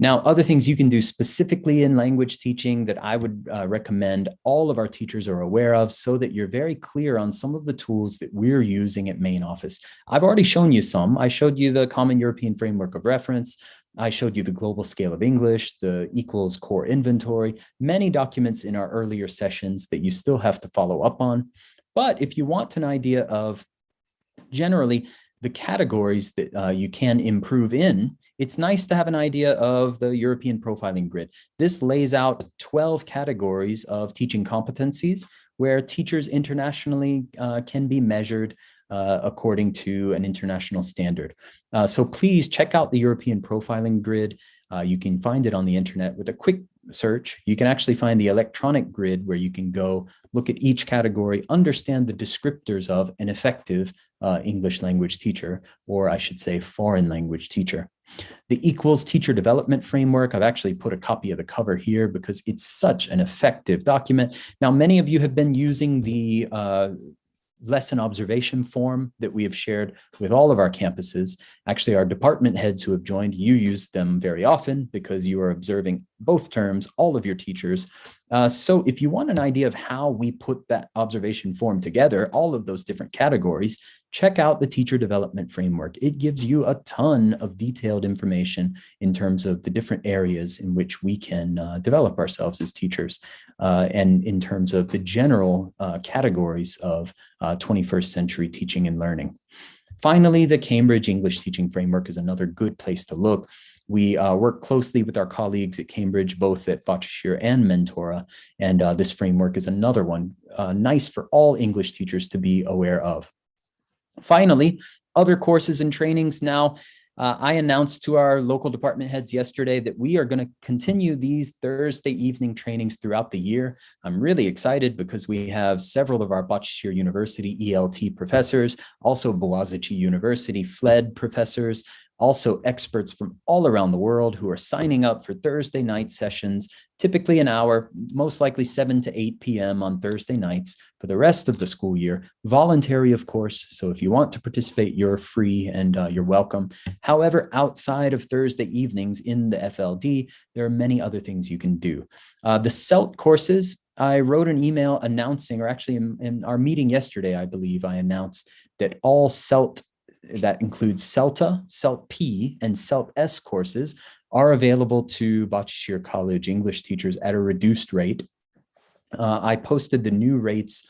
Now, other things you can do specifically in language teaching that I would recommend all of our teachers are aware of so that you're very clear on some of the tools that we're using at main office. I've already shown you some. I showed you the Common European Framework of Reference. I showed you the Global Scale of English, the Equals Core Inventory, many documents in our earlier sessions that you still have to follow up on. But if you want an idea of generally the categories that you can improve in, it's nice to have an idea of the European Profiling Grid. This lays out 12 categories of teaching competencies where teachers internationally can be measured according to an international standard. So please check out the European Profiling Grid. You can find it on the internet with a quick search. You can actually find the electronic grid where you can go look at each category, understand the descriptors of an effective English language teacher, or I should say foreign language teacher. The Equals Teacher Development Framework, I've actually put a copy of the cover here because it's such an effective document. Now, many of you have been using the lesson observation form that we have shared with all of our campuses. Actually, our department heads who have joined, you use them very often because you are observing both terms, all of your teachers. So if you want an idea of how we put that observation form together, all of those different categories, check out the Teacher Development Framework. It gives you a ton of detailed information in terms of the different areas in which we can develop ourselves as teachers, and in terms of the general categories of 21st century teaching and learning. Finally, the Cambridge English Teaching Framework is another good place to look. We work closely with our colleagues at Cambridge, both at Botchishire and Mentora, and this framework is another one nice for all English teachers to be aware of. Finally, other courses and trainings. Now, I announced to our local department heads yesterday that we are going to continue these Thursday evening trainings throughout the year. I'm really excited because we have several of our Botchishire University ELT professors, also Boğaziçi University FLED professors. Also, experts from all around the world who are signing up for Thursday night sessions, typically an hour, most likely 7 to 8 p.m. on Thursday nights for the rest of the school year. Voluntary, of course. So if you want to participate, you're free and you're welcome. However, outside of Thursday evenings in the FLD, there are many other things you can do. The CELT courses, I wrote an email announcing, or actually in our meeting yesterday, I believe I announced that all CELT, that includes CELTA, CELT-P, and CELT-S courses are available to Bachishir College English teachers at a reduced rate. I posted the new rates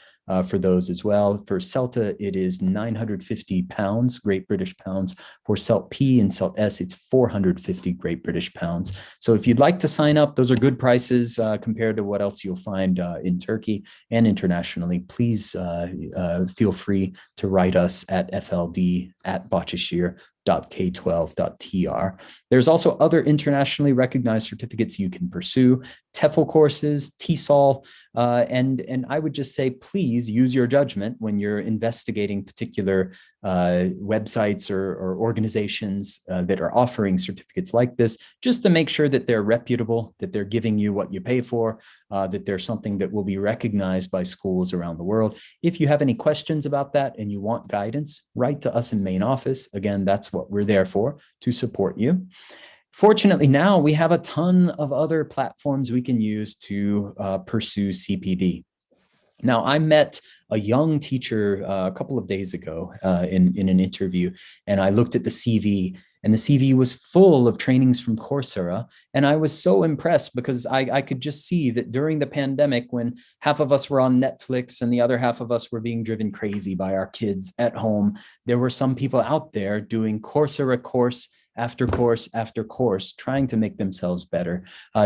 for those as well. For CELTA, it is 950 pounds, Great British pounds. For CELT-P and CELT-S, it's 450 Great British pounds. So if you'd like to sign up, those are good prices compared to what else you'll find in Turkey and internationally. Please feel free to write us at fld@bachishir.k12.tr. There's also other internationally recognized certificates you can pursue, TEFL courses, TESOL, and I would just say, please use your judgment when you're investigating particular websites or organizations that are offering certificates like this, just to make sure that they're reputable, that they're giving you what you pay for, that they're something that will be recognized by schools around the world. If you have any questions about that and you want guidance, write to us in main office. Again, that's what we're there for, to support you. Fortunately, now we have a ton of other platforms we can use to pursue CPD. Now, I met a young teacher a couple of days ago in an interview, and I looked at the CV, and the CV was full of trainings from Coursera. And I was so impressed because I could just see that during the pandemic, when half of us were on Netflix and the other half of us were being driven crazy by our kids at home, there were some people out there doing Coursera course after course after course, trying to make themselves better.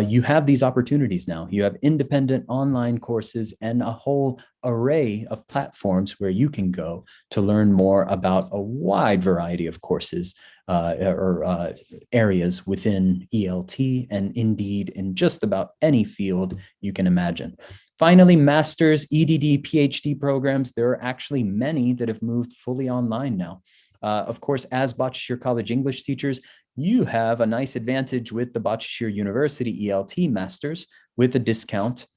You have these opportunities now. You have independent online courses and a whole array of platforms where you can go to learn more about a wide variety of courses or areas within ELT, and indeed in just about any field you can imagine. Finally, master's, EDD, PhD programs. There are actually many that have moved fully online now. Of course, as Bachishir College English teachers, you have a nice advantage with the Bachishir University ELT Masters with a discount.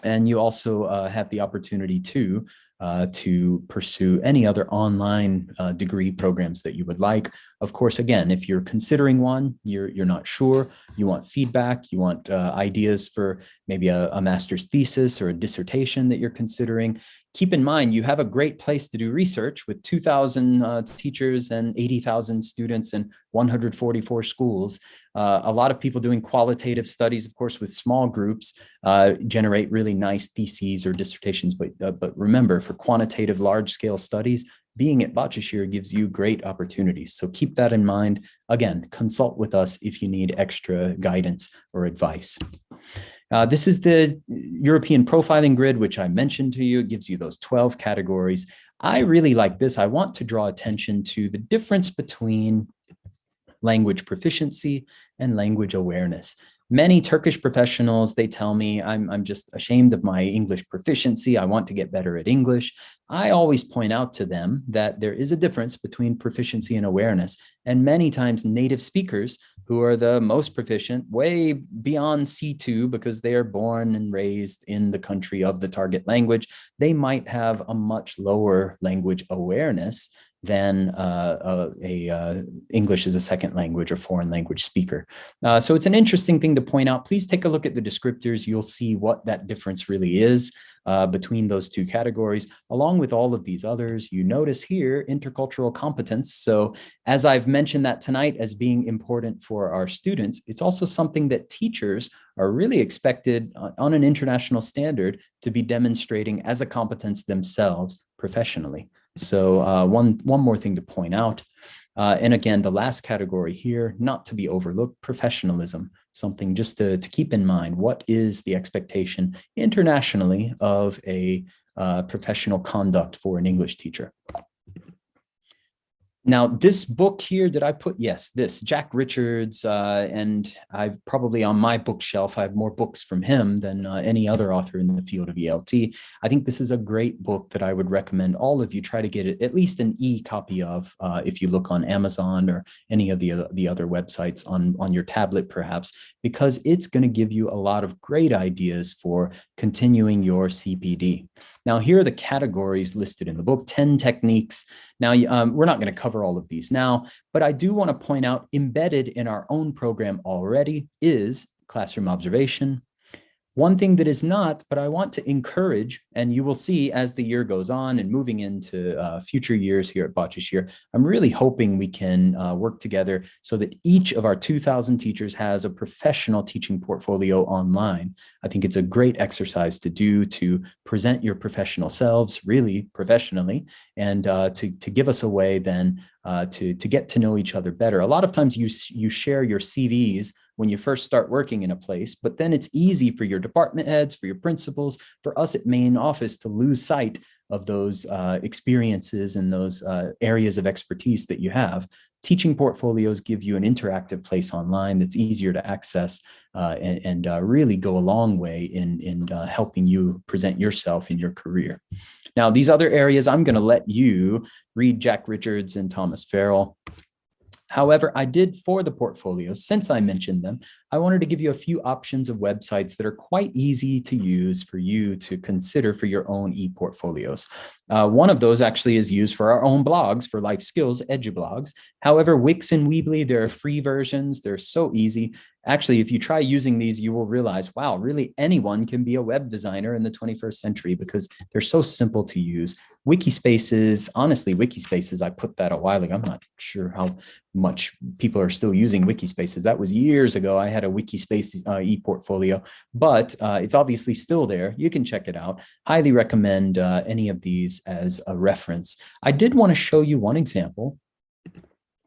And you also have the opportunity to pursue any other online degree programs that you would like. Of course, again, if you're considering one, you're not sure, you want feedback, you want ideas for maybe a master's thesis or a dissertation that you're considering, keep in mind, you have a great place to do research with 2,000 teachers and 80,000 students and 144 schools. A lot of people doing qualitative studies, of course, with small groups, generate really nice theses or dissertations. But remember, for quantitative large-scale studies, being at Bachishir gives you great opportunities. So keep that in mind. Again, consult with us if you need extra guidance or advice. This is the European profiling grid, which I mentioned to you. It gives you those 12 categories. I really like this. I want to draw attention to the difference between language proficiency and language awareness. Many Turkish professionals, they tell me, I'm just ashamed of my English proficiency. I want to get better at English. I always point out to them that there is a difference between proficiency and awareness. And many times native speakers who are the most proficient, way beyond C2 because they are born and raised in the country of the target language, they might have a much lower language awareness than English as a second language or foreign language speaker. So it's an interesting thing to point out. Please take a look at the descriptors. You'll see what that difference really is between those two categories, along with all of these others. You notice here intercultural competence. So as I've mentioned that tonight as being important for our students, it's also something that teachers are really expected on an international standard to be demonstrating as a competence themselves professionally. So one more thing to point out. And again, the last category here, not to be overlooked, professionalism, something just to keep in mind. What is the expectation internationally of a professional conduct for an English teacher? Now, this book here, did I put, yes, this Jack Richards, and I've probably on my bookshelf, I have more books from him than any other author in the field of ELT. I think this is a great book that I would recommend all of you try to get it, at least an e-copy of, if you look on Amazon or any of the other websites on your tablet, perhaps, because it's going to give you a lot of great ideas for continuing your CPD. Now, here are the categories listed in the book, 10 techniques. Now, we're not going to cover all of these now, but I do want to point out embedded in our own program already is classroom observation. One thing that is not, but I want to encourage, and you will see as the year goes on and moving into future years here at Bahçeşehir, I'm really hoping we can work together so that each of our 2,000 teachers has a professional teaching portfolio online. I think it's a great exercise to do to present your professional selves really professionally and to give us a way then to get to know each other better. A lot of times you share your CVs when you first start working in a place, but then it's easy for your department heads, for your principals, for us at main office to lose sight of those experiences and those areas of expertise that you have. Teaching portfolios give you an interactive place online that's easier to access and really go a long way in helping you present yourself in your career. Now, these other areas, I'm going to let you read Jack Richards and Thomas Farrell. However, I did for the portfolio, since I mentioned them, I wanted to give you a few options of websites that are quite easy to use for you to consider for your own e-portfolios. One of those actually is used for our own blogs, for life skills, edublogs. However, Wix and Weebly, there are free versions. They're so easy. Actually, if you try using these, you will realize, wow, really anyone can be a web designer in the 21st century because they're so simple to use. Wikispaces, honestly, Wikispaces, I put that a while ago. I'm not sure how much people are still using Wikispaces. That was years ago. I had a Wikispace e-portfolio, but it's obviously still there. You can check it out. Highly recommend any of these as a reference. I did want to show you one example.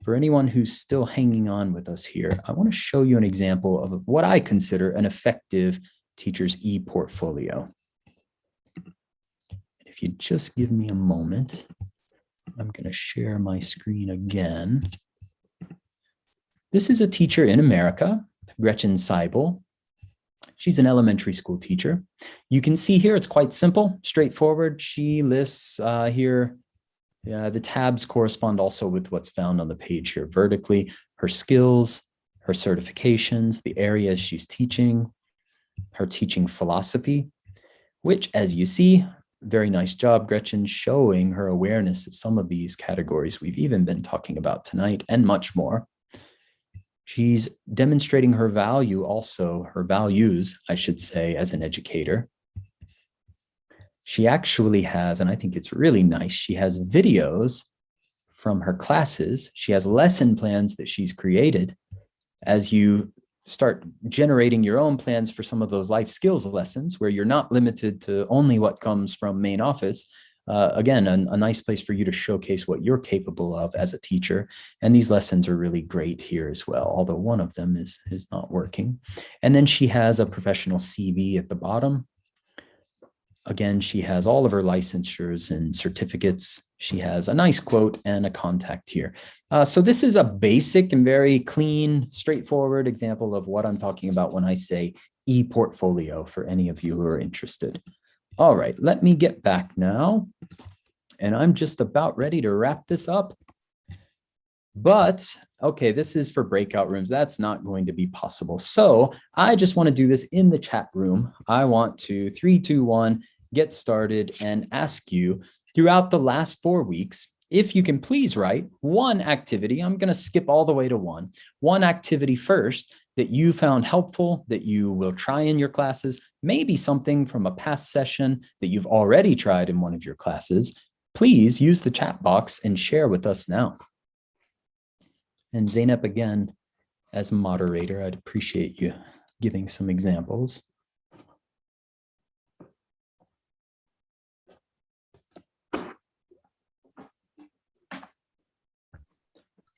For anyone who's still hanging on with us here, I want to show you an example of what I consider an effective teacher's e-portfolio. If you just give me a moment, I'm going to share my screen again. This is a teacher in America, Gretchen Seibel. She's an elementary school teacher. You can see here it's quite simple, straightforward. She lists here, the tabs correspond also with what's found on the page here vertically, her skills, her certifications, the areas she's teaching, her teaching philosophy, which, as you see, very nice job, Gretchen, showing her awareness of some of these categories we've even been talking about tonight and much more. She's demonstrating her value also, her values, I should say, as an educator. She actually has, and I think it's really nice, she has videos from her classes. She has lesson plans that she's created. As you start generating your own plans for some of those life skills lessons where you're not limited to only what comes from main office, again, a nice place for you to showcase what you're capable of as a teacher. And these lessons are really great here as well, although one of them is not working. And then she has a professional CV at the bottom. Again, she has all of her licensures and certificates. She has a nice quote and a contact here. So this is a basic and very clean, straightforward example of what I'm talking about when I say e-portfolio for any of you who are interested. All right, let me get back now. And I'm just about ready to wrap this up. But, okay, this is for breakout rooms. That's not going to be possible. So I just want to do this in the chat room. I want to 3, 2, 1, get started and ask you throughout the last 4 weeks, if you can please write one activity. I'm going to skip all the way to one activity first that you found helpful, that you will try in your classes, maybe something from a past session that you've already tried in one of your classes. Please use the chat box and share with us now. And Zeynep, again, as moderator, I'd appreciate you giving some examples.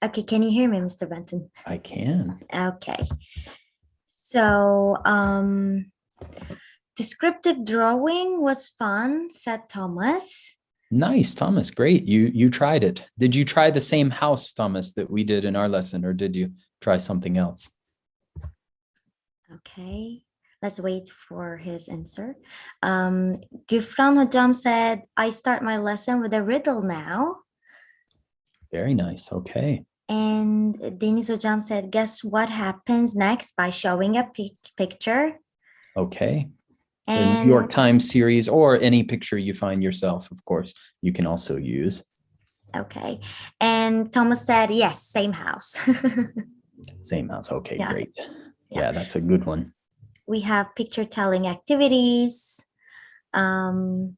Okay, can you hear me, Mr. Benton? I can. Okay. So, descriptive drawing was fun, said Thomas. Nice, Thomas. Great. You tried it. Did you try the same house, Thomas, that we did in our lesson, or did you try something else? Okay, let's wait for his answer. Gufran Hajam said, I start my lesson with a riddle now. Very nice. Okay. And Denis Hajam said, guess what happens next by showing a picture? Okay. The And New York Times series, or any picture you find yourself, of course, you can also use. okay. And Thomas said, yes, same house. Same house. Okay, Yeah. great. Yeah, that's a good one. We have picture telling activities. What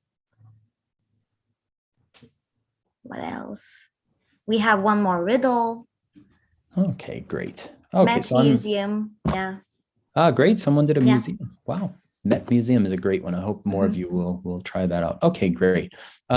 else? We have one more riddle. Okay, great. Okay, Met so museum. Yeah. Great. Someone did a Yeah. museum. Wow. Met Museum is a great one. I hope more of you will try that out. Okay, great.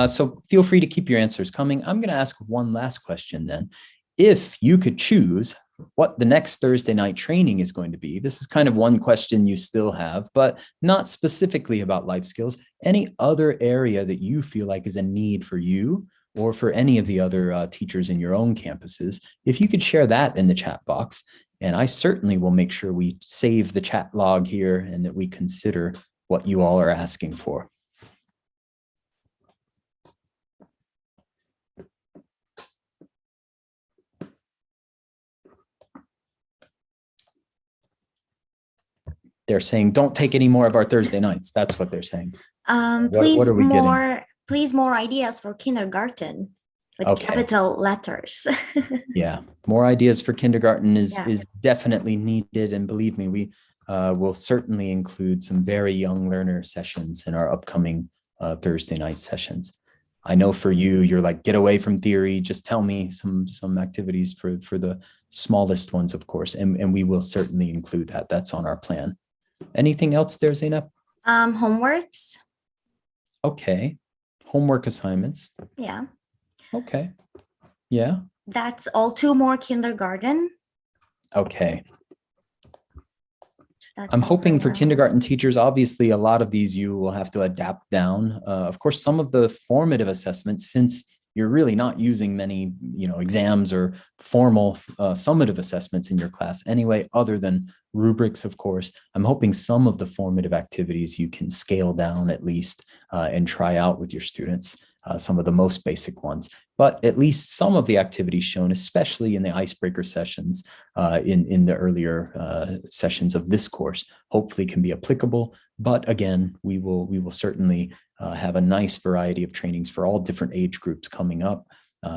So feel free to keep your answers coming. I'm going to ask one last question then. If you could choose what the next Thursday night training is going to be, this is kind of one question you still have, but not specifically about life skills. Any other area that you feel like is a need for you or for any of the other teachers in your own campuses, if you could share that in the chat box. And I certainly will make sure we save the chat log here and that we consider what you all are asking for. They're saying, don't take any more of our Thursday nights. That's what they're saying. Please what are we more ideas for kindergarten with Okay. capital letters. Yeah, more ideas for kindergarten is Yeah. definitely needed. And believe me, we will certainly include some very young learner sessions in our upcoming Thursday night sessions. I know for you, you're like, get away from theory. Just tell me some activities for the smallest ones, of course. And we will certainly include that. That's on our plan. Anything else there, Zainab? Homeworks. Okay. Homework assignments. Yeah. Okay. Yeah. That's all. 2 more kindergarten. Okay. That's I'm hoping for also- kindergarten teachers, obviously, a lot of these you will have to adapt down. Of course, some of the formative assessments, since you're really not using many, exams or formal summative assessments in your class anyway, other than rubrics, of course, I'm hoping some of the formative activities you can scale down at least and try out with your students, some of the most basic ones. But at least some of the activities shown, especially in the icebreaker sessions, in the earlier sessions of this course, hopefully can be applicable. But again, we will certainly have a nice variety of trainings for all different age groups coming up,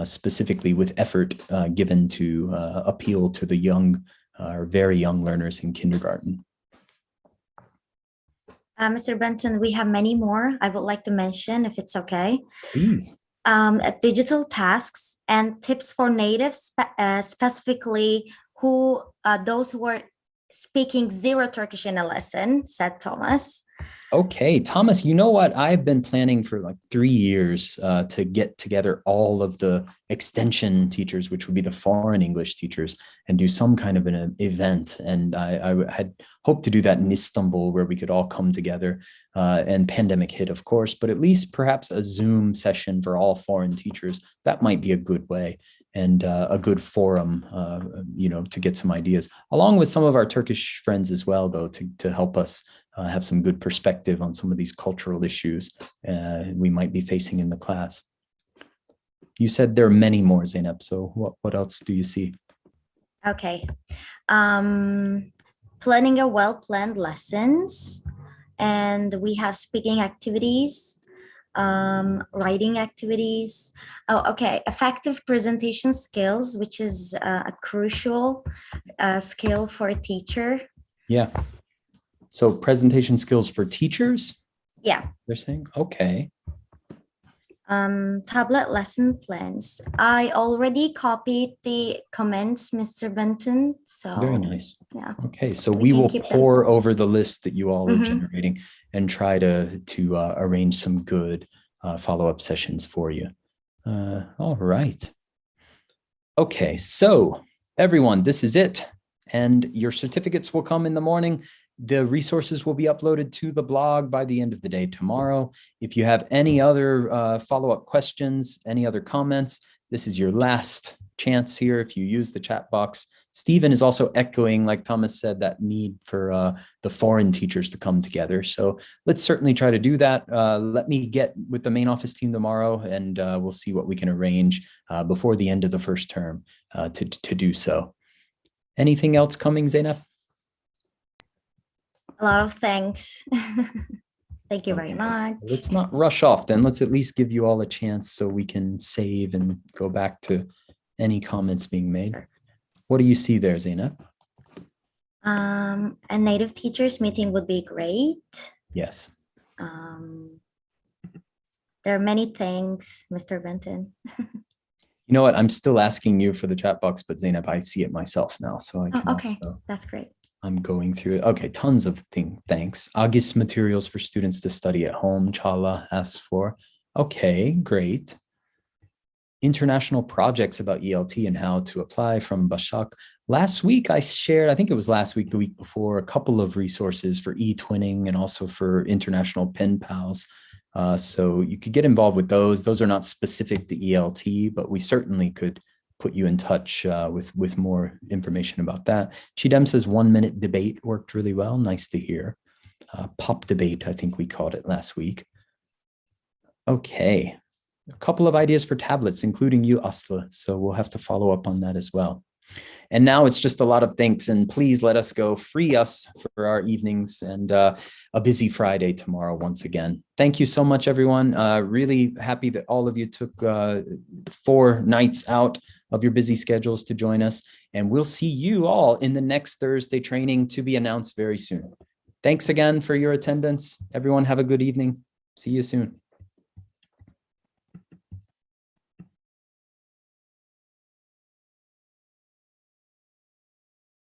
specifically with effort given to appeal to the young or very young learners in kindergarten. Mr. Benton, we have many more I would like to mention, if it's okay. Please. Digital tasks and tips for natives, specifically those who are speaking zero Turkish in a lesson, said Thomas. Okay, Thomas, you know what? I've been planning for like 3 years to get together all of the extension teachers, which would be the foreign English teachers, and do some kind of an event. And I had hoped to do that in Istanbul, where we could all come together. And pandemic hit, of course, but at least perhaps a Zoom session for all foreign teachers. That might be a good way and a good forum, to get some ideas, along with some of our Turkish friends as well, though, to help us have some good perspective on some of these cultural issues we might be facing in the class. You said there are many more, Zainab. So what else do you see? Okay. Planning a well-planned lessons, and we have speaking activities, writing activities. Oh, okay. Effective presentation skills, which is a crucial skill for a teacher. Yeah. So presentation skills for teachers? Yeah. They're saying, okay. Tablet lesson plans. I already copied the comments, Mr. Benton. So very nice. Yeah. Okay, so we will pour over the list that you all are generating and try to arrange some good follow-up sessions for you. All right. Okay, so everyone, this is it. And your certificates will come in the morning. The resources will be uploaded to the blog by the end of the day tomorrow. If you have any other follow-up questions, any other comments, this is your last chance here if you use the chat box. Stephen is also echoing, like Thomas said, that need for the foreign teachers to come together. So let's certainly try to do that. Let me get with the main office team tomorrow, and we'll see what we can arrange before the end of the first term to do so. Anything else coming, Zainab? A lot of thanks. Thank you very much. Let's not rush off then. Let's at least give you all a chance so we can save and go back to any comments being made. What do you see there, Zainab? A native teachers meeting would be great. Yes. There are many things, Mr. Benton. You know what? I'm still asking you for the chat box, but Zainab, I see it myself now. So I can okay, also, that's great. I'm going through it. Okay, tons of thanks. August materials for students to study at home, Chala asks for. Okay, great. International projects about ELT and how to apply from Bashak. Last week I shared, I think it was last week, the week before, a couple of resources for e-twinning and also for international pen pals. So you could get involved with those. Those are not specific to ELT, but we certainly could put you in touch with more information about that. Chidem says 1 minute debate worked really well. Nice to hear. Pop debate, I think we called it last week. Okay. A couple of ideas for tablets, including you, Asla. So we'll have to follow up on that as well. And now it's just a lot of thanks, and please let us go. Free us for our evenings and a busy Friday tomorrow once again. Thank you so much, everyone. Really happy that all of you took 4 nights out of your busy schedules to join us. And we'll see you all in the next Thursday training to be announced very soon. Thanks again for your attendance. Everyone have a good evening. See you soon.